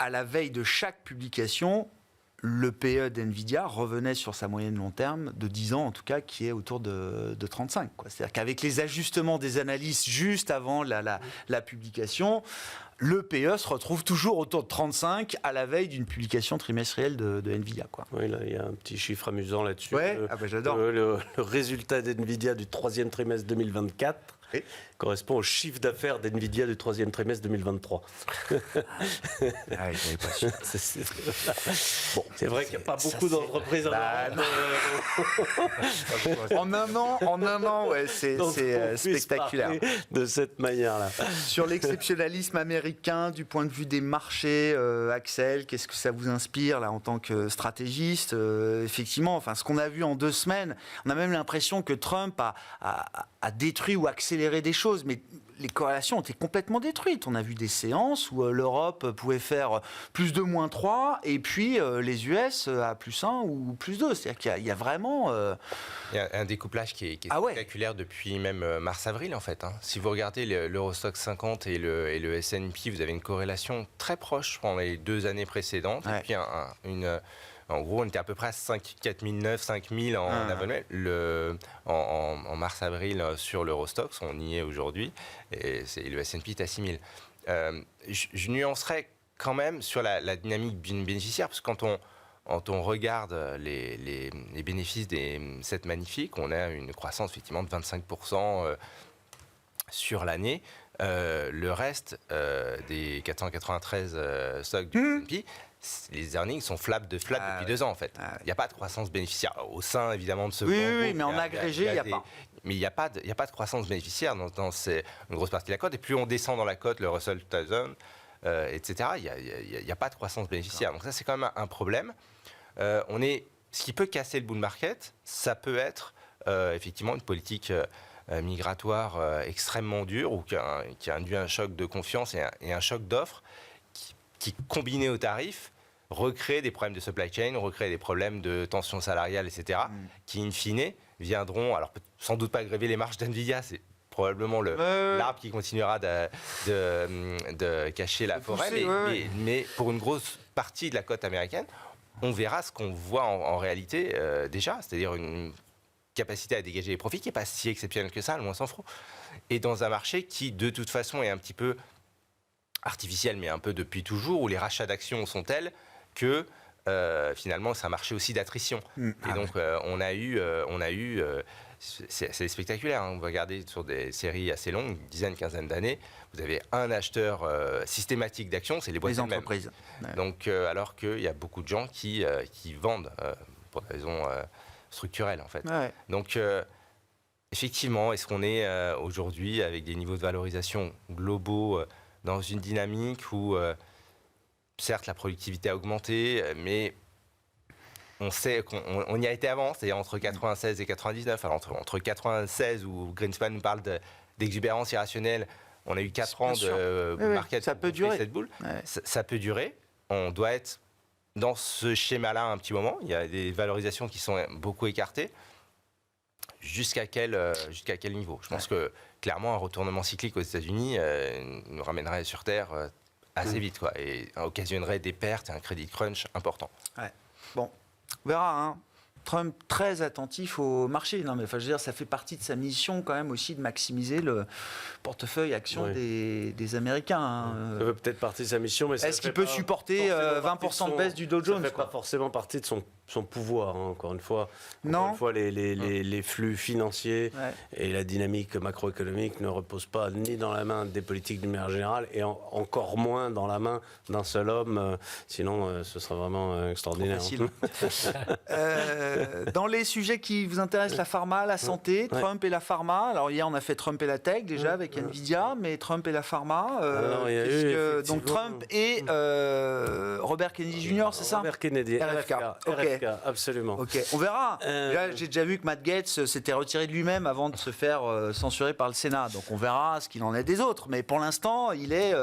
la veille de chaque publication, le PE d'NVIDIA revenait sur sa moyenne long terme de 10 ans, en tout cas, qui est autour de 35. C'est-à-dire qu'avec les ajustements des analystes juste avant la publication, le PE se retrouve toujours autour de 35 à la veille d'une publication trimestrielle de NVIDIA. Oui, là, il y a un petit chiffre amusant là-dessus. J'adore. Le résultat d'NVIDIA du 3e trimestre 2024 correspond au chiffre d'affaires d'NVIDIA du 3e trimestre 2023. J'avais pas su. C'est vrai qu'il n'y a pas beaucoup d'entreprises en un an, c'est spectaculaire. De cette manière-là. Sur l'exceptionnalisme américain, du point de vue des marchés, Axel, qu'est-ce que ça vous inspire là en tant que stratégiste? Effectivement, ce qu'on a vu en 2 semaines, on a même l'impression que Trump a détruit ou accéléré accéléré des choses, mais les corrélations ont été complètement détruites. On a vu des séances où l'Europe pouvait faire plus 2, moins 3, et puis les US à plus 1 ou plus 2. C'est-à-dire qu'il y a vraiment... Il y a un découplage qui est spectaculaire depuis même mars-avril, en fait. Si vous regardez l'Eurostoxx 50 et le S&P, vous avez une corrélation très proche pendant les 2 années précédentes. Et puis, en gros, on était à peu près à 4009, 5000 en avril. En mars-avril sur l'Eurostoxx, on y est aujourd'hui. Et le S&P est à 6000. Je nuancerais quand même sur la dynamique bénéficiaire, parce que quand on regarde les bénéfices des 7 magnifiques, on a une croissance effectivement de 25% sur l'année. Le reste des 493 stocks du S&P, les earnings sont flat depuis 2 ans en fait. Il n'y a pas de croissance bénéficiaire au sein évidemment de ce groupe. Oui, mais en agrégé, il n'y a pas. Mais il n'y a pas de croissance bénéficiaire dans une grosse partie de la cote. Et plus on descend dans la cote, le Russell 2000, etc., il n'y a pas de croissance bénéficiaire. Donc ça, c'est quand même un problème. Ce qui peut casser le bull market, ça peut être effectivement une politique migratoire extrêmement dure ou qui a induit un choc de confiance et un choc d'offres qui, combiné aux tarifs, recrée des problèmes de supply chain, recrée des problèmes de tension salariale, etc., qui, in fine, viendront, alors sans doute pas gréver les marges d'NVIDIA, c'est probablement l'arbre qui continuera de cacher la forêt, mais pour une grosse partie de la cote américaine, on verra ce qu'on voit en réalité déjà, c'est-à-dire une capacité à dégager les profits qui n'est pas si exceptionnelle que ça, le moins s'en faut. Et dans un marché qui, de toute façon, est un petit peu artificiel, mais un peu depuis toujours, où les rachats d'actions sont tels que finalement, c'est un marché aussi d'attrition. Et donc, on a eu c'est spectaculaire. Vous regardez sur des séries assez longues, une dizaine, quinzaine d'années, vous avez un acheteur systématique d'actions, c'est les boîtes elles-mêmes. Entreprises. Ouais. Donc, alors qu'il y a beaucoup de gens qui vendent pour des raisons structurelles, en fait. Ouais. Donc, effectivement, est-ce qu'on est aujourd'hui avec des niveaux de valorisation globaux dans une dynamique où, certes, la productivité a augmenté, mais on sait qu'on y a été avant, c'est-à-dire entre 96 et 99. Alors entre 96, où Greenspan nous parle d'exubérance irrationnelle, on a eu 4 ans de market. Ça peut durer. Cette boule. Ouais. Ça peut durer. On doit être dans ce schéma-là un petit moment. Il y a des valorisations qui sont beaucoup écartées. Jusqu'à quel niveau ? Je pense que clairement un retournement cyclique aux États-Unis nous ramènerait sur Terre assez vite, quoi, et occasionnerait des pertes et un crédit crunch important. Ouais. Bon, on verra, hein. Trump très attentif au marché. Non, mais enfin, je veux dire, ça fait partie de sa mission quand même aussi de maximiser le portefeuille action des Américains. Hein. Ça fait peut-être partie de sa mission, mais est-ce qu'il peut supporter 20% de baisse du Dow Jones ? Ça ne fait pas forcément partie de son pouvoir, hein, encore une fois. Non. Encore une fois, les flux financiers et la dynamique macroéconomique ne reposent pas ni dans la main des politiques d'une manière générale et encore moins dans la main d'un seul homme. Sinon, ce serait vraiment extraordinaire. Dans les sujets qui vous intéressent, la pharma, la santé, Trump et la pharma. Alors hier, on a fait Trump et la tech déjà avec Nvidia, mais Trump et la pharma. Donc Trump et Robert Kennedy Jr., c'est ça ? Robert Kennedy, RFK. Okay. Absolument. Ok, on verra. Là, j'ai déjà vu que Matt Gaetz s'était retiré de lui-même avant de se faire censurer par le Sénat. Donc on verra ce qu'il en est des autres. Mais pour l'instant, il est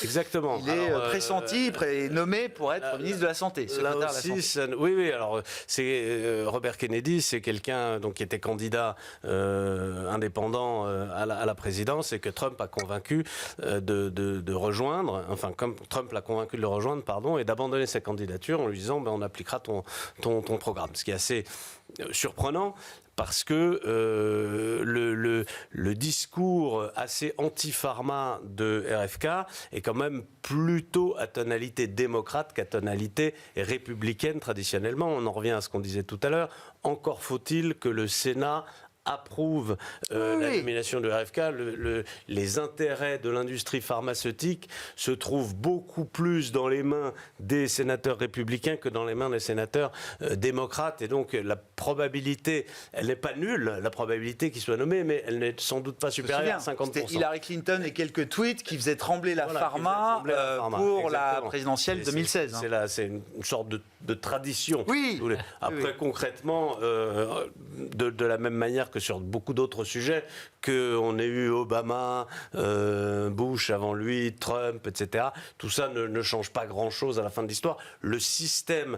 exactement. Il est pressenti, nommé pour être ministre de la Santé. Là aussi, oui. Alors c'est Robert Kennedy, c'est quelqu'un donc qui était candidat indépendant à la présidence et que Trump a convaincu de rejoindre. Enfin, comme Trump l'a convaincu de le rejoindre, pardon, et d'abandonner sa candidature en lui disant on appliquera ton programme. Ce qui est assez surprenant parce que le discours assez anti-pharma de RFK est quand même plutôt à tonalité démocrate qu'à tonalité républicaine traditionnellement. On en revient à ce qu'on disait tout à l'heure. Encore faut-il que le Sénat approuve la nomination de RFK. Les intérêts de l'industrie pharmaceutique se trouvent beaucoup plus dans les mains des sénateurs républicains que dans les mains des sénateurs démocrates. Et donc la probabilité, elle n'est pas nulle, la probabilité qu'il soit nommé, mais elle n'est sans doute pas supérieure à 50%. C'était Hillary Clinton et quelques tweets qui faisaient trembler la Voilà, pharma qui faisaient trembler la pharma, pour exactement. la présidentielle 2016. C'est une sorte de tradition. Oui. si vous voulez. Après, Oui. concrètement, de la même manière que sur beaucoup d'autres sujets, qu'on ait eu Obama, Bush avant lui, Trump, etc., tout ça ne change pas grand-chose à la fin de l'histoire. Le système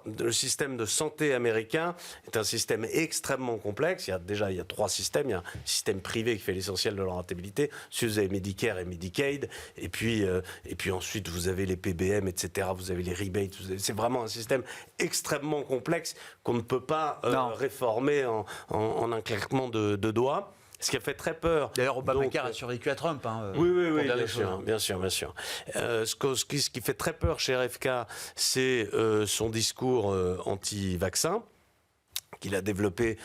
de santé américain est un système extrêmement complexe. Il y a 3 systèmes. Il y a un système privé qui fait l'essentiel de la rentabilité. Ensuite, vous avez Medicare et Medicaid. Et puis ensuite, vous avez les PBM, etc. Vous avez les rebates. C'est vraiment un système extrêmement complexe qu'on ne peut pas réformer en un claquement de doigts. Ce qui a fait très peur. D'ailleurs, Obamacare a survécu à Trump. Oui, bien sûr. Ce qui fait très peur chez RFK, c'est son discours anti-vaccin qu'il a développé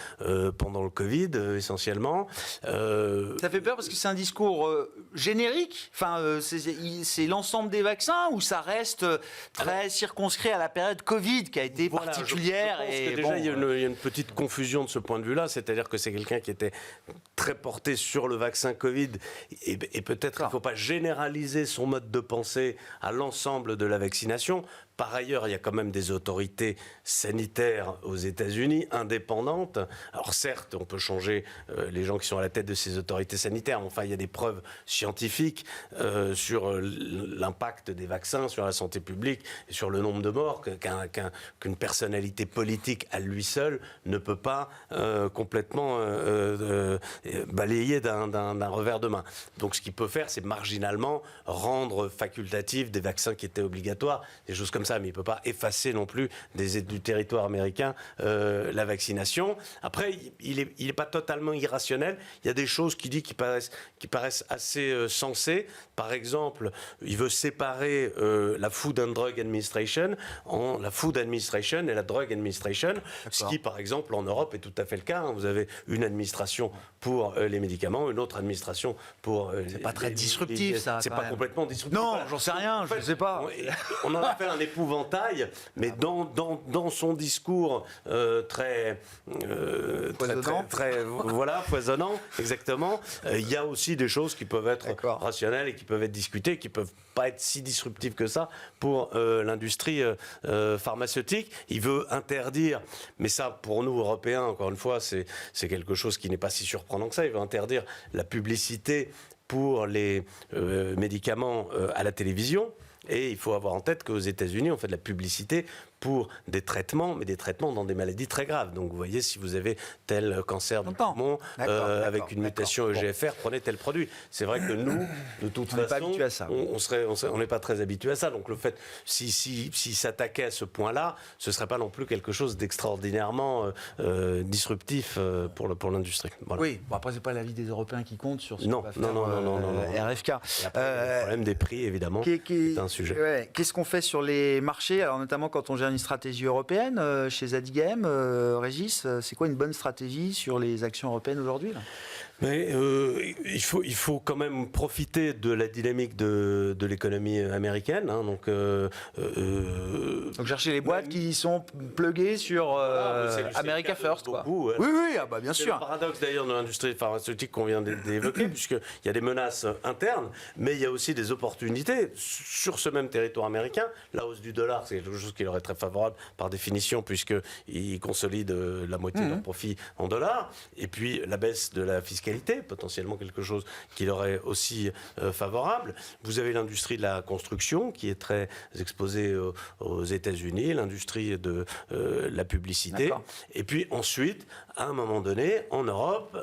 pendant le Covid, essentiellement. Ça fait peur parce que c'est un discours générique. Enfin, c'est l'ensemble des vaccins ou ça reste très circonscrit à la période Covid qui a été particulière. Je pense que déjà, il y a une petite confusion de ce point de vue-là. C'est-à-dire que c'est quelqu'un qui était très porté sur le vaccin Covid. Et peut-être qu'il ne faut pas généraliser son mode de pensée à l'ensemble de la vaccination. Par ailleurs, il y a quand même des autorités sanitaires aux États-Unis indépendantes. Alors certes, on peut changer les gens qui sont à la tête de ces autorités sanitaires, mais enfin, il y a des preuves scientifiques sur l'impact des vaccins sur la santé publique et sur le nombre de morts qu'une personnalité politique à lui seul ne peut pas complètement balayer d'un revers de main. Donc ce qu'il peut faire, c'est marginalement rendre facultatif des vaccins qui étaient obligatoires, des choses comme ça, mais il ne peut pas effacer non plus du territoire américain la vaccination. Après, il est pas totalement irrationnel. Il y a des choses qui paraissent assez sensées. Par exemple, il veut séparer la Food and Drug Administration en la Food Administration et la Drug Administration, ce qui, par exemple, en Europe est tout à fait le cas. Vous avez une administration pour les médicaments, une autre administration pour... c'est pas très disruptif, ça. C'est pas complètement disruptif. Non, j'en sais rien, je ne sais pas. On en a fait un épouvantail, mais dans son discours très foisonnant, exactement, il y a aussi des choses qui peuvent être rationnelles et qui peuvent être discutées, qui peuvent pas être si disruptives que ça pour l'industrie pharmaceutique. Il veut interdire, mais ça pour nous Européens, encore une fois, c'est quelque chose qui n'est pas si surprenant que ça. Il veut interdire la publicité pour les médicaments à la télévision. Et il faut avoir en tête qu'aux États-Unis, on fait de la publicité pour des traitements, mais des traitements dans des maladies très graves. Donc vous voyez, si vous avez tel cancer du poumon avec une mutation EGFR, prenez tel produit. C'est vrai que nous, de toute façon, on n'est pas très habitué à ça. Donc le fait, si s'attaquait à ce point-là, ce ne serait pas non plus quelque chose d'extraordinairement disruptif pour l'industrie. Voilà. Oui, bon, après, ce n'est pas l'avis des Européens qui compte sur ce non, que va faire RFK. Le problème des prix, évidemment, c'est un sujet. Ouais. Qu'est-ce qu'on fait sur les marchés? Alors, notamment quand on gère une stratégie européenne chez Zadigem, Régis, c'est quoi une bonne stratégie sur les actions européennes aujourd'hui là? Mais il faut quand même profiter de la dynamique de l'économie américaine. Hein, donc chercher les boîtes qui sont pluguées sur America First. Quoi. Beaucoup, oui, bien sûr. C'est le paradoxe d'ailleurs de l'industrie pharmaceutique qu'on vient d'évoquer, puisqu'il y a des menaces internes, mais il y a aussi des opportunités sur ce même territoire américain. La hausse du dollar, c'est quelque chose qui leur est très favorable par définition, puisqu'ils consolident la moitié de leurs profits en dollars. Et puis la baisse de la fiscalité, potentiellement quelque chose qui leur est aussi favorable. Vous avez l'industrie de la construction qui est très exposée aux États-Unis, l'industrie de la publicité. Et puis ensuite, à un moment donné, en Europe,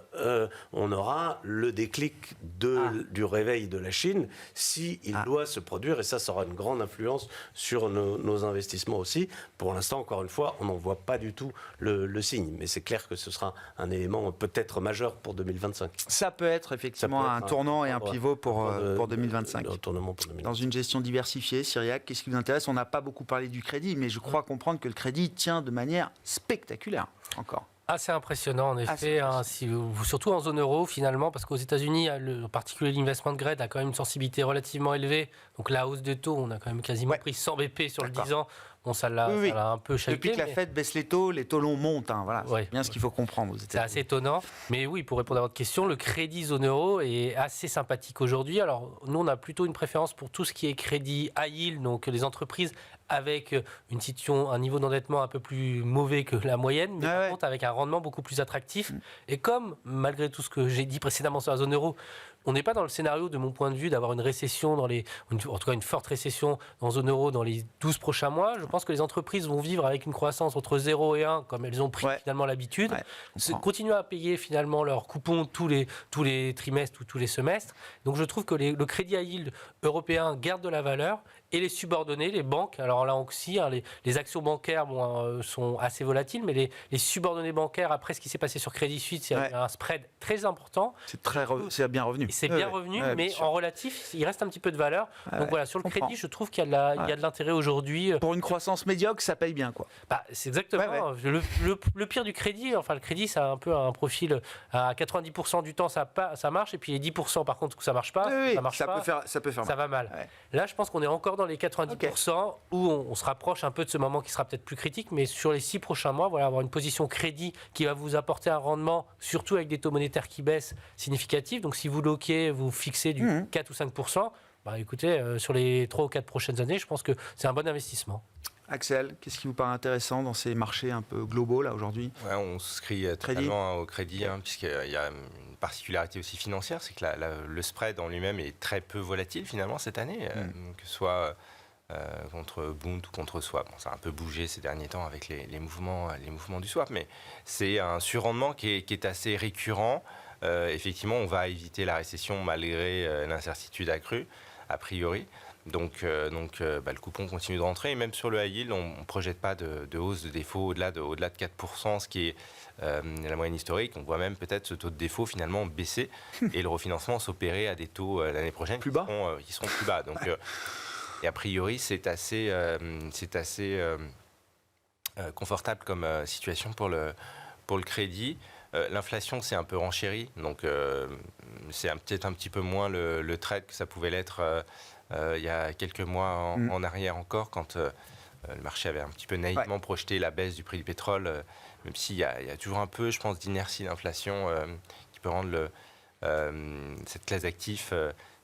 on aura le déclic du réveil de la Chine s'il doit se produire, et ça aura une grande influence sur nos investissements aussi. Pour l'instant, encore une fois, on n'en voit pas du tout le signe, mais c'est clair que ce sera un élément peut-être majeur pour 2025. Ça peut être effectivement un tournant et un pivot pour 2025. Un tournement pour 2025. Dans une gestion diversifiée, Cyriac, qu'est-ce qui vous intéresse? On n'a pas beaucoup parlé du crédit, mais je crois comprendre que le crédit tient de manière spectaculaire encore. Assez impressionnant en effet, surtout en zone euro finalement, parce qu'aux États-Unis, en particulier l'investment grade a quand même une sensibilité relativement élevée. Donc la hausse de taux, on a quand même quasiment pris 100 BP sur le 10 ans ça l'a un peu chahuté. Depuis que la Fed baisse les taux longs montent. Voilà, c'est bien ce qu'il faut comprendre aux États-Unis. C'est assez étonnant. Mais oui, pour répondre à votre question, le crédit zone euro est assez sympathique aujourd'hui. Alors, nous, on a plutôt une préférence pour tout ce qui est crédit high yield, donc les entreprises avec un niveau d'endettement un peu plus mauvais que la moyenne, mais par contre avec un rendement beaucoup plus attractif. Et comme, malgré tout ce que j'ai dit précédemment sur la zone euro, on n'est pas dans le scénario, de mon point de vue, d'avoir une récession, en tout cas une forte récession dans la zone euro dans les 12 prochains mois. Je pense que les entreprises vont vivre avec une croissance entre 0 et 1, comme elles ont pris finalement l'habitude. Continuer à payer finalement leurs coupons tous les trimestres ou tous les semestres. Donc je trouve que le crédit à yield européen garde de la valeur. Et les subordonnés, les banques, alors là aussi, les actions bancaires sont assez volatiles, mais les subordonnés bancaires, après ce qui s'est passé sur Crédit Suisse, il y a un spread très important. C'est bien revenu. C'est bien revenu, mais en relatif, il reste un petit peu de valeur. Donc voilà, sur le crédit, je trouve qu'il y a de l'intérêt aujourd'hui. Pour une croissance médiocre, ça paye bien, quoi. C'est exactement. Le pire du crédit, enfin le crédit, ça a un peu un profil à 90% du temps, ça marche, et puis les 10% par contre où ça marche pas, ça peut faire ça va mal. Là, je pense qu'on est encore dans les 90% où on se rapproche un peu de ce moment qui sera peut-être plus critique, mais sur les 6 prochains mois, avoir une position crédit qui va vous apporter un rendement, surtout avec des taux monétaires qui baissent, significatif. Donc si vous loquez, vous fixez du 4 ou 5%, écoutez, sur les 3 ou 4 prochaines années, je pense que c'est un bon investissement. Axel, qu'est-ce qui vous paraît intéressant dans ces marchés un peu globaux là aujourd'hui ? On souscrit totalement au crédit, puisqu'il y a une particularité aussi financière, c'est que le spread en lui-même est très peu volatile finalement cette année, que ce soit contre Bund ou contre swap. Ça a un peu bougé ces derniers temps avec les mouvements du swap, mais c'est un surrendement qui est assez récurrent. Effectivement, on va éviter la récession malgré l'incertitude accrue, a priori. Donc, le coupon continue de rentrer. Et même sur le high yield, on ne projette pas de hausse de défaut au-delà de 4%, ce qui est la moyenne historique. On voit même peut-être ce taux de défaut finalement baisser et le refinancement s'opérer à des taux l'année prochaine qui seront plus bas. Donc, et a priori, c'est assez confortable comme situation pour le crédit. L'inflation s'est un peu renchérie, donc c'est peut-être un petit peu moins le trade que ça pouvait l'être il y a quelques mois en arrière encore, quand le marché avait un petit peu naïvement projeté la baisse du prix du pétrole, même s'il y a toujours un peu, je pense, d'inertie d'inflation qui peut rendre cette classe d'actifs,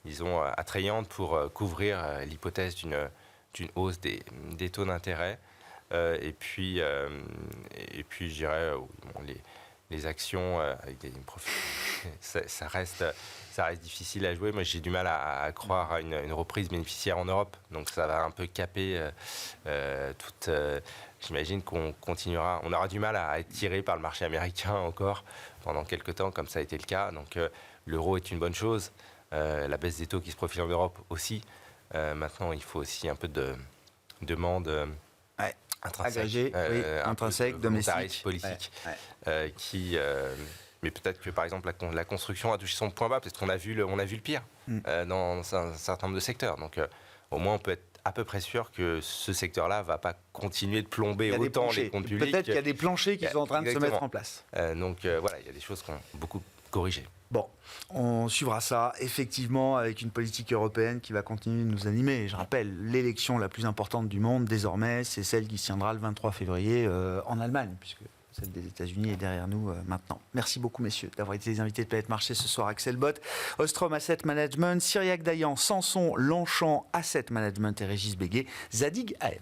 disons, attrayante pour couvrir l'hypothèse d'une hausse des taux d'intérêt. Et puis, je dirais, les actions avec des profits, ça reste difficile à jouer. Moi, j'ai du mal à croire à une reprise bénéficiaire en Europe. Donc, ça va un peu caper j'imagine qu'on continuera. On aura du mal à être tiré par le marché américain encore pendant quelques temps, comme ça a été le cas. Donc, l'euro est une bonne chose. La baisse des taux qui se profile en Europe aussi. Maintenant, il faut aussi un peu de demande intrinsèque, intrinsèque, domestique, politique, mais peut-être que par exemple la construction a touché son point bas, parce qu'on a vu le pire dans un certain nombre de secteurs. Donc au moins on peut être à peu près sûr que ce secteur-là va pas continuer de plomber autant les comptes publics. Peut-être qu'il y a des planchers qui sont en train de se mettre en place. Donc voilà, il y a des choses qui ont beaucoup corrigé. Bon, on suivra ça effectivement avec une politique européenne qui va continuer de nous animer. Je rappelle, l'élection la plus importante du monde désormais, c'est celle qui se tiendra le 23 février en Allemagne, puisque celle des États-Unis est derrière nous maintenant. Merci beaucoup messieurs d'avoir été les invités de Planète Marché ce soir. Axel Bott, Ostrom Asset Management, Cyriac Dayan, Sanson, Longchamp Asset Management et Régis Béguet, Zadig AM.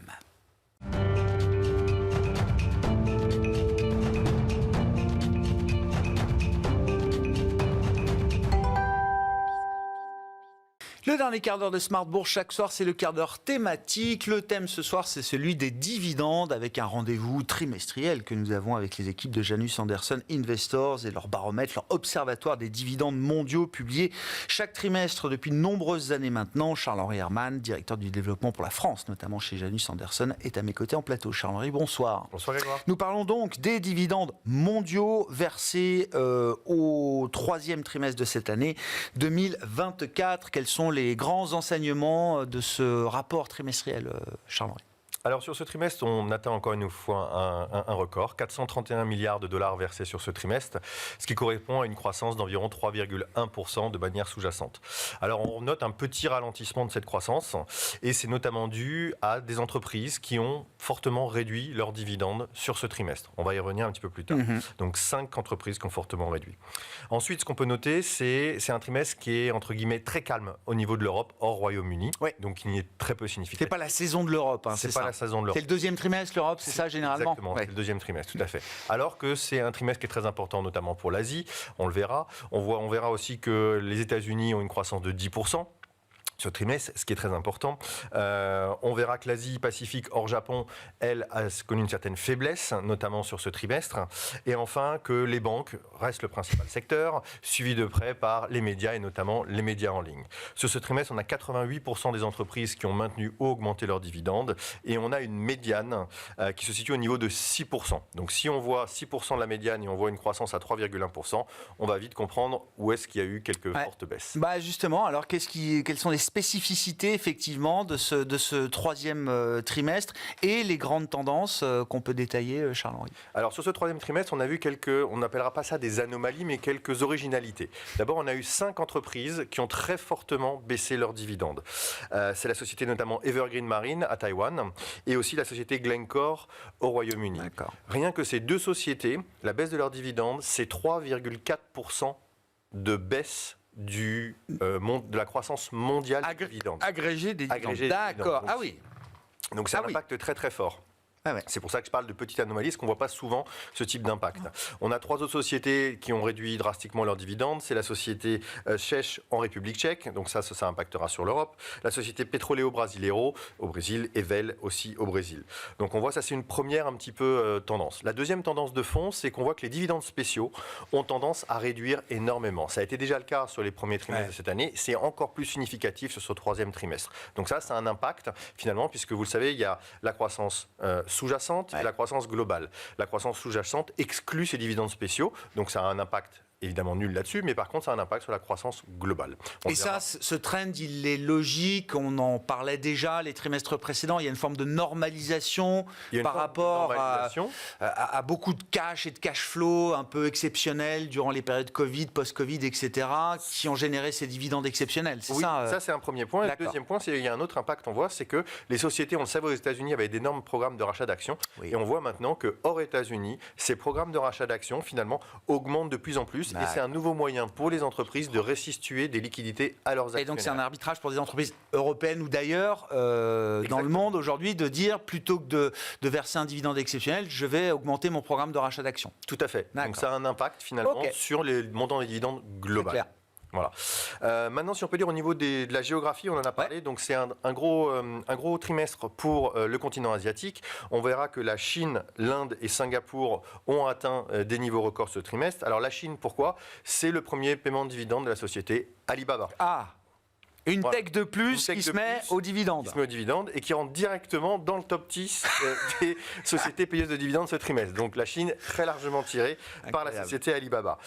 Le dernier quart d'heure de Smart Bourse, chaque soir, c'est le quart d'heure thématique. Le thème ce soir, c'est celui des dividendes, avec un rendez-vous trimestriel que nous avons avec les équipes de Janus Henderson Investors et leur baromètre, leur observatoire des dividendes mondiaux publié chaque trimestre depuis de nombreuses années maintenant. Charles-Henri Herman, directeur du développement pour la France, notamment chez Janus Henderson, est à mes côtés en plateau. Charles-Henri, bonsoir. Bonsoir Grégoire. Nous parlons donc des dividendes mondiaux versés au troisième trimestre de cette année 2024. Quels sont les grands enseignements de ce rapport trimestriel, Charles-Henri ? Alors sur ce trimestre, on atteint encore une fois un record, 431 milliards de dollars versés sur ce trimestre, ce qui correspond à une croissance d'environ 3,1% de manière sous-jacente. Alors on note un petit ralentissement de cette croissance et c'est notamment dû à des entreprises qui ont fortement réduit leurs dividendes sur ce trimestre. On va y revenir un petit peu plus tard. Donc 5 entreprises qui ont fortement réduit. Ensuite, ce qu'on peut noter, c'est un trimestre qui est entre guillemets très calme au niveau de l'Europe, hors Royaume-Uni, donc il y est très peu significatif. C'est pas la saison de l'Europe, hein, c'est pas ça. la saison de l'Europe. C'est le deuxième trimestre, l'Europe, c'est ça généralement. Exactement, c'est le deuxième trimestre, tout à fait. Alors que c'est un trimestre qui est très important, notamment pour l'Asie, on le verra. On verra aussi que les États-Unis ont une croissance de 10%. Ce trimestre, ce qui est très important. On verra que l'Asie-Pacifique hors Japon, elle, a connu une certaine faiblesse, notamment sur ce trimestre. Et enfin, que les banques restent le principal secteur, suivi de près par les médias et notamment les médias en ligne. Sur ce trimestre, on a 88% des entreprises qui ont maintenu ou augmenté leurs dividendes et on a une médiane qui se situe au niveau de 6%. Donc si on voit 6% de la médiane et on voit une croissance à 3,1%, on va vite comprendre où est-ce qu'il y a eu quelques fortes baisses. Bah justement, alors quelles sont les spécificités effectivement de ce troisième trimestre et les grandes tendances qu'on peut détailler, Charles-Henri? Alors sur ce troisième trimestre, on a vu on n'appellera pas ça des anomalies, mais quelques originalités. D'abord, on a eu 5 entreprises qui ont très fortement baissé leurs dividendes. C'est la société notamment Evergreen Marine à Taïwan et aussi la société Glencore au Royaume-Uni. D'accord. Rien que ces deux sociétés, la baisse de leurs dividendes, c'est 3,4% de baisse de la croissance mondiale des dividendes. Agrégé des dividendes. D'accord. Ah oui. Donc c'est un impact très très fort. Ah ouais. C'est pour ça que je parle de petite anomalie, parce qu'on ne voit pas souvent ce type d'impact. On a 3 autres sociétés qui ont réduit drastiquement leurs dividendes. C'est la société Czech en République tchèque, donc ça impactera sur l'Europe. La société Petroleo Brasileiro au Brésil et Vel aussi au Brésil. Donc on voit ça, c'est une première un petit peu tendance. La deuxième tendance de fond, c'est qu'on voit que les dividendes spéciaux ont tendance à réduire énormément. Ça a été déjà le cas sur les premiers trimestres de cette année. C'est encore plus significatif sur ce troisième trimestre. Donc ça a un impact finalement, puisque vous le savez, il y a la croissance sous-jacente et la croissance globale. La croissance sous-jacente exclut ces dividendes spéciaux, donc ça a un impact évidemment nul là-dessus, mais par contre, ça a un impact sur la croissance globale. Et ça, ce trend, il est logique, on en parlait déjà les trimestres précédents, il y a une forme de normalisation par rapport à beaucoup de cash et de cash flow un peu exceptionnels durant les périodes Covid, post-Covid, etc., qui ont généré ces dividendes exceptionnels. Oui, ça c'est un premier point. Et le deuxième point, c'est qu'il y a un autre impact, on voit, c'est que les sociétés, on le savait aux États-Unis, avaient d'énormes programmes de rachat d'actions, et on voit maintenant que hors États-Unis, ces programmes de rachat d'actions, finalement, augmentent de plus en plus. Et c'est un nouveau moyen pour les entreprises de restituer des liquidités à leurs actionnaires. Et donc c'est un arbitrage pour des entreprises européennes ou d'ailleurs dans le monde aujourd'hui de dire plutôt que de verser un dividende exceptionnel, je vais augmenter mon programme de rachat d'actions. Tout à fait. Donc ça a un impact finalement sur les montants des dividendes globaux. Voilà. Maintenant, si on peut dire au niveau de la géographie, on en a parlé. Donc c'est un gros trimestre pour le continent asiatique. On verra que la Chine, l'Inde et Singapour ont atteint des niveaux records ce trimestre. Alors la Chine, pourquoi? C'est le premier paiement de dividende de la société Alibaba. Une tech de plus qui se met au dividende. Qui se met au dividende et qui rentre directement dans le top 10 des sociétés payeuses de dividendes ce trimestre. Donc la Chine très largement tirée par la société Alibaba.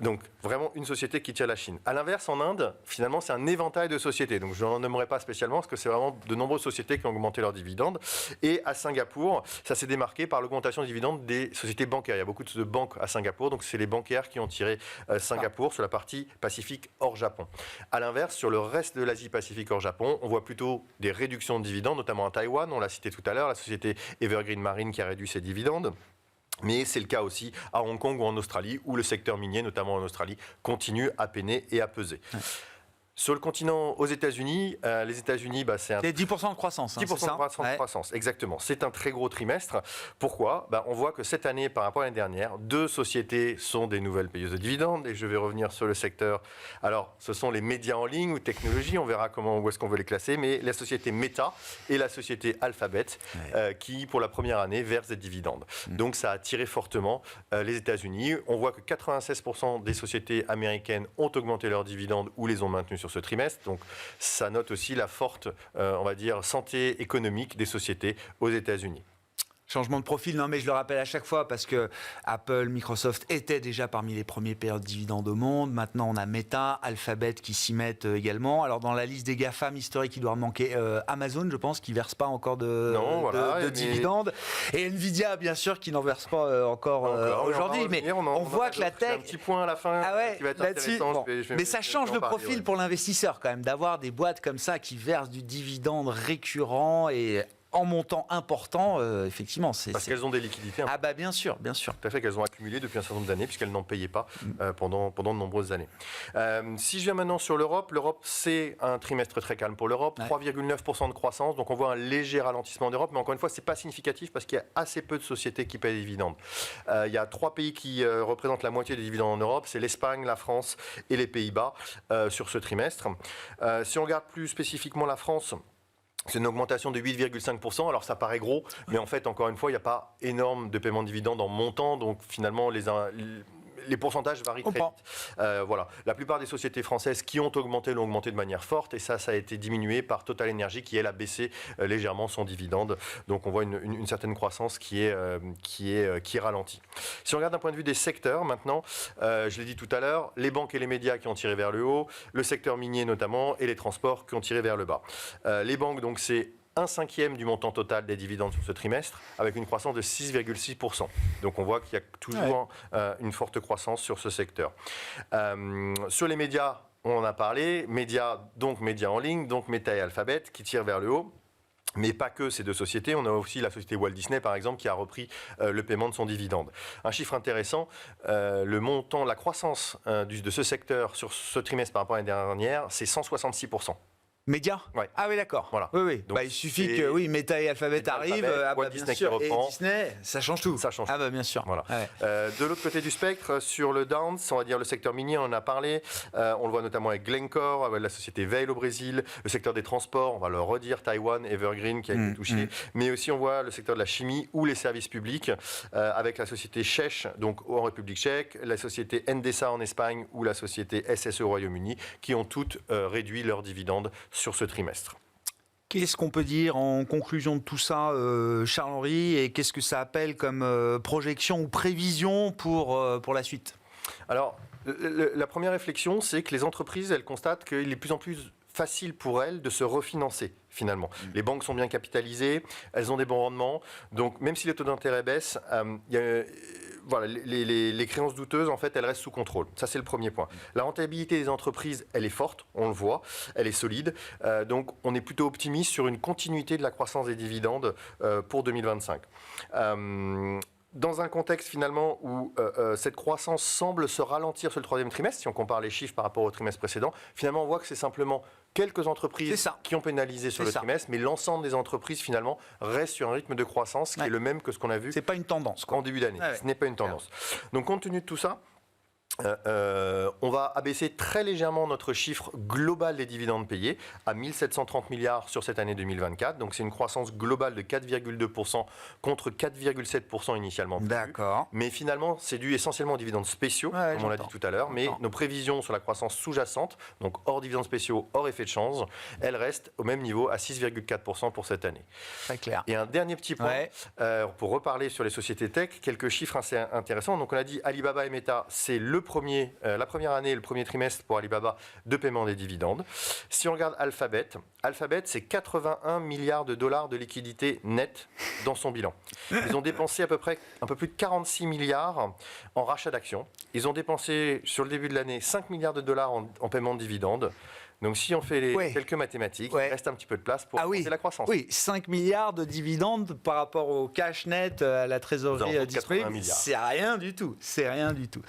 Donc vraiment une société qui tire la Chine. À l'inverse, en Inde, finalement, c'est un éventail de sociétés. Donc je n'en nommerai pas spécialement parce que c'est vraiment de nombreuses sociétés qui ont augmenté leurs dividendes. Et à Singapour, ça s'est démarqué par l'augmentation des dividendes des sociétés bancaires. Il y a beaucoup de banques à Singapour. Donc c'est les bancaires qui ont tiré Singapour sur la partie Pacifique hors Japon. À l'inverse, sur le reste de l'Asie-Pacifique hors Japon, on voit plutôt des réductions de dividendes, notamment à Taïwan, on l'a cité tout à l'heure, la société Evergreen Marine qui a réduit ses dividendes. Mais c'est le cas aussi à Hong Kong ou en Australie, où le secteur minier, notamment en Australie, continue à peiner et à peser. Sur le continent, aux États-Unis, les États-Unis, c'est 10% de croissance. 10% de croissance, exactement. C'est un très gros trimestre. Pourquoi? On voit que cette année, par rapport à l'année dernière, 2 sociétés sont des nouvelles payeuses de dividendes. Et je vais revenir sur le secteur. Alors, ce sont les médias en ligne ou technologies. On verra où est-ce qu'on veut les classer. Mais la société Meta et la société Alphabet, qui, pour la première année, versent des dividendes. Donc, ça a tiré fortement les États-Unis. On voit que 96% des sociétés américaines ont augmenté leurs dividendes ou les ont maintenus sur ce trimestre. Donc, ça note aussi la forte, on va dire, santé économique des sociétés aux États-Unis. Changement de profil, non mais je le rappelle à chaque fois parce que Apple, Microsoft étaient déjà parmi les premiers payeurs de dividendes au monde. Maintenant, on a Meta, Alphabet qui s'y mettent également. Alors, dans la liste des GAFAM historiques, il doit manquer Amazon, je pense, qui ne verse pas encore de dividendes. Et Nvidia, bien sûr, qui n'en verse pas encore aujourd'hui. Mais on voit que la tech... Un petit point à la fin qui va être intéressant. Bon. Mais ça change le profil pour l'investisseur quand même, d'avoir des boîtes comme ça qui versent du dividende récurrent et en montant important, effectivement. Parce qu'elles ont des liquidités. Ah bah bien sûr, bien sûr. Tout à fait, qu'elles ont accumulé depuis un certain nombre d'années, puisqu'elles n'en payaient pas pendant de nombreuses années. Si je viens maintenant sur l'Europe, c'est un trimestre très calme pour l'Europe, 3,9% de croissance, donc on voit un léger ralentissement d'Europe, mais encore une fois, ce n'est pas significatif parce qu'il y a assez peu de sociétés qui payent des dividendes. Il y a 3 pays qui représentent la moitié des dividendes en Europe, c'est l'Espagne, la France et les Pays-Bas sur ce trimestre. Si on regarde plus spécifiquement la France, c'est une augmentation de 8,5%. Alors ça paraît gros, mais en fait, encore une fois, il n'y a pas énorme de paiement de dividendes en montant. Donc finalement, les pourcentages varient très vite. Voilà. La plupart des sociétés françaises qui ont augmenté l'ont augmenté de manière forte. Et ça a été diminué par Total Energy qui, elle, a baissé légèrement son dividende. Donc on voit une certaine croissance qui est ralentie. Si on regarde d'un point de vue des secteurs maintenant, je l'ai dit tout à l'heure, les banques et les médias qui ont tiré vers le haut, le secteur minier notamment, et les transports qui ont tiré vers le bas. Les banques, donc, c'est 1/5 du montant total des dividendes sur ce trimestre, avec une croissance de 6,6%. Donc on voit qu'il y a toujours une forte croissance sur ce secteur. Sur les médias, on en a parlé, médias en ligne, donc Meta et Alphabet, qui tirent vers le haut. Mais pas que ces deux sociétés, on a aussi la société Walt Disney par exemple qui a repris le paiement de son dividende. Un chiffre intéressant, le montant, la croissance de ce secteur sur ce trimestre par rapport à l'année dernière, c'est 166%. Média ? Ouais. Ah oui, d'accord. Voilà. Oui. Donc, il suffit que Meta et Alphabet arrivent, Walt Disney qui reprend. et Disney, ça change tout. Ça change. Ah bah bien sûr. Voilà. Ouais. De l'autre côté du spectre, sur le Downs, on va dire le secteur minier, on en a parlé. On le voit notamment avec Glencore, avec la société Vale au Brésil, le secteur des transports, on va le redire, Taïwan, Evergreen qui a été touché. Mais aussi on voit le secteur de la chimie ou les services publics, avec la société Czech, donc en République tchèque, la société Endesa en Espagne ou la société SSE au Royaume-Uni, qui ont toutes réduit leurs dividendes sur ce trimestre. Qu'est-ce qu'on peut dire en conclusion de tout ça, Charles-Henri, et qu'est-ce que ça appelle comme projection ou prévision pour la suite ? Alors, la première réflexion, c'est que les entreprises, elles constatent qu'il est de plus en plus facile pour elles de se refinancer, finalement. Les banques sont bien capitalisées, elles ont des bons rendements, donc même si les taux d'intérêt baissent, voilà, les créances douteuses, en fait, elles restent sous contrôle. Ça, c'est le premier point. La rentabilité des entreprises, elle est forte, on le voit, elle est solide. Donc, on est plutôt optimiste sur une continuité de la croissance des dividendes pour 2025. Dans un contexte finalement où cette croissance semble se ralentir sur le troisième trimestre, si on compare les chiffres par rapport au trimestre précédent, finalement on voit que c'est simplement quelques entreprises qui ont pénalisé sur le trimestre, mais l'ensemble des entreprises finalement restent sur un rythme de croissance qui est le même que ce qu'on a vu. C'est pas une tendance en début d'année. Ce n'est pas une tendance. Donc compte tenu de tout ça, on va abaisser très légèrement notre chiffre global des dividendes payés à 1730 milliards sur cette année 2024. Donc c'est une croissance globale de 4,2% contre 4,7% initialement prévu. D'accord. Mais finalement, c'est dû essentiellement aux dividendes spéciaux, comme on l'a dit tout à l'heure. Mais nos prévisions sur la croissance sous-jacente, donc hors dividendes spéciaux, hors effet de change, elles restent au même niveau à 6,4% pour cette année. Très clair. Et un dernier petit point, pour reparler sur les sociétés tech, quelques chiffres assez intéressants. Donc on a dit Alibaba et Meta, c'est la première année, le premier trimestre pour Alibaba de paiement des dividendes. Si on regarde Alphabet, c'est 81 milliards de dollars de liquidités nettes dans son bilan. Ils ont dépensé à peu près un peu plus de 46 milliards en rachat d'actions. Ils ont dépensé sur le début de l'année 5 milliards de dollars en paiement de dividendes. Donc si on fait quelques mathématiques, il reste un petit peu de place pour augmenter la croissance. Oui, 5 milliards de dividendes par rapport au cash net, à la trésorerie disponible, c'est rien du tout. C'est rien du tout.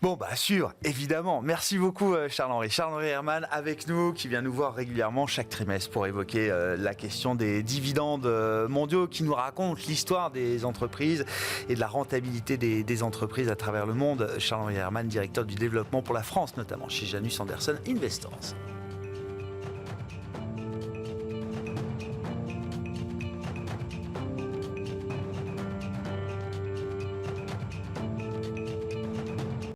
Bon, bah sûr, évidemment. Merci beaucoup Charles-Henri. Charles-Henri Herman avec nous, qui vient nous voir régulièrement chaque trimestre pour évoquer la question des dividendes mondiaux, qui nous raconte l'histoire des entreprises et de la rentabilité des entreprises à travers le monde. Charles-Henri Herman, directeur du développement pour la France, notamment chez Janus Henderson Investors.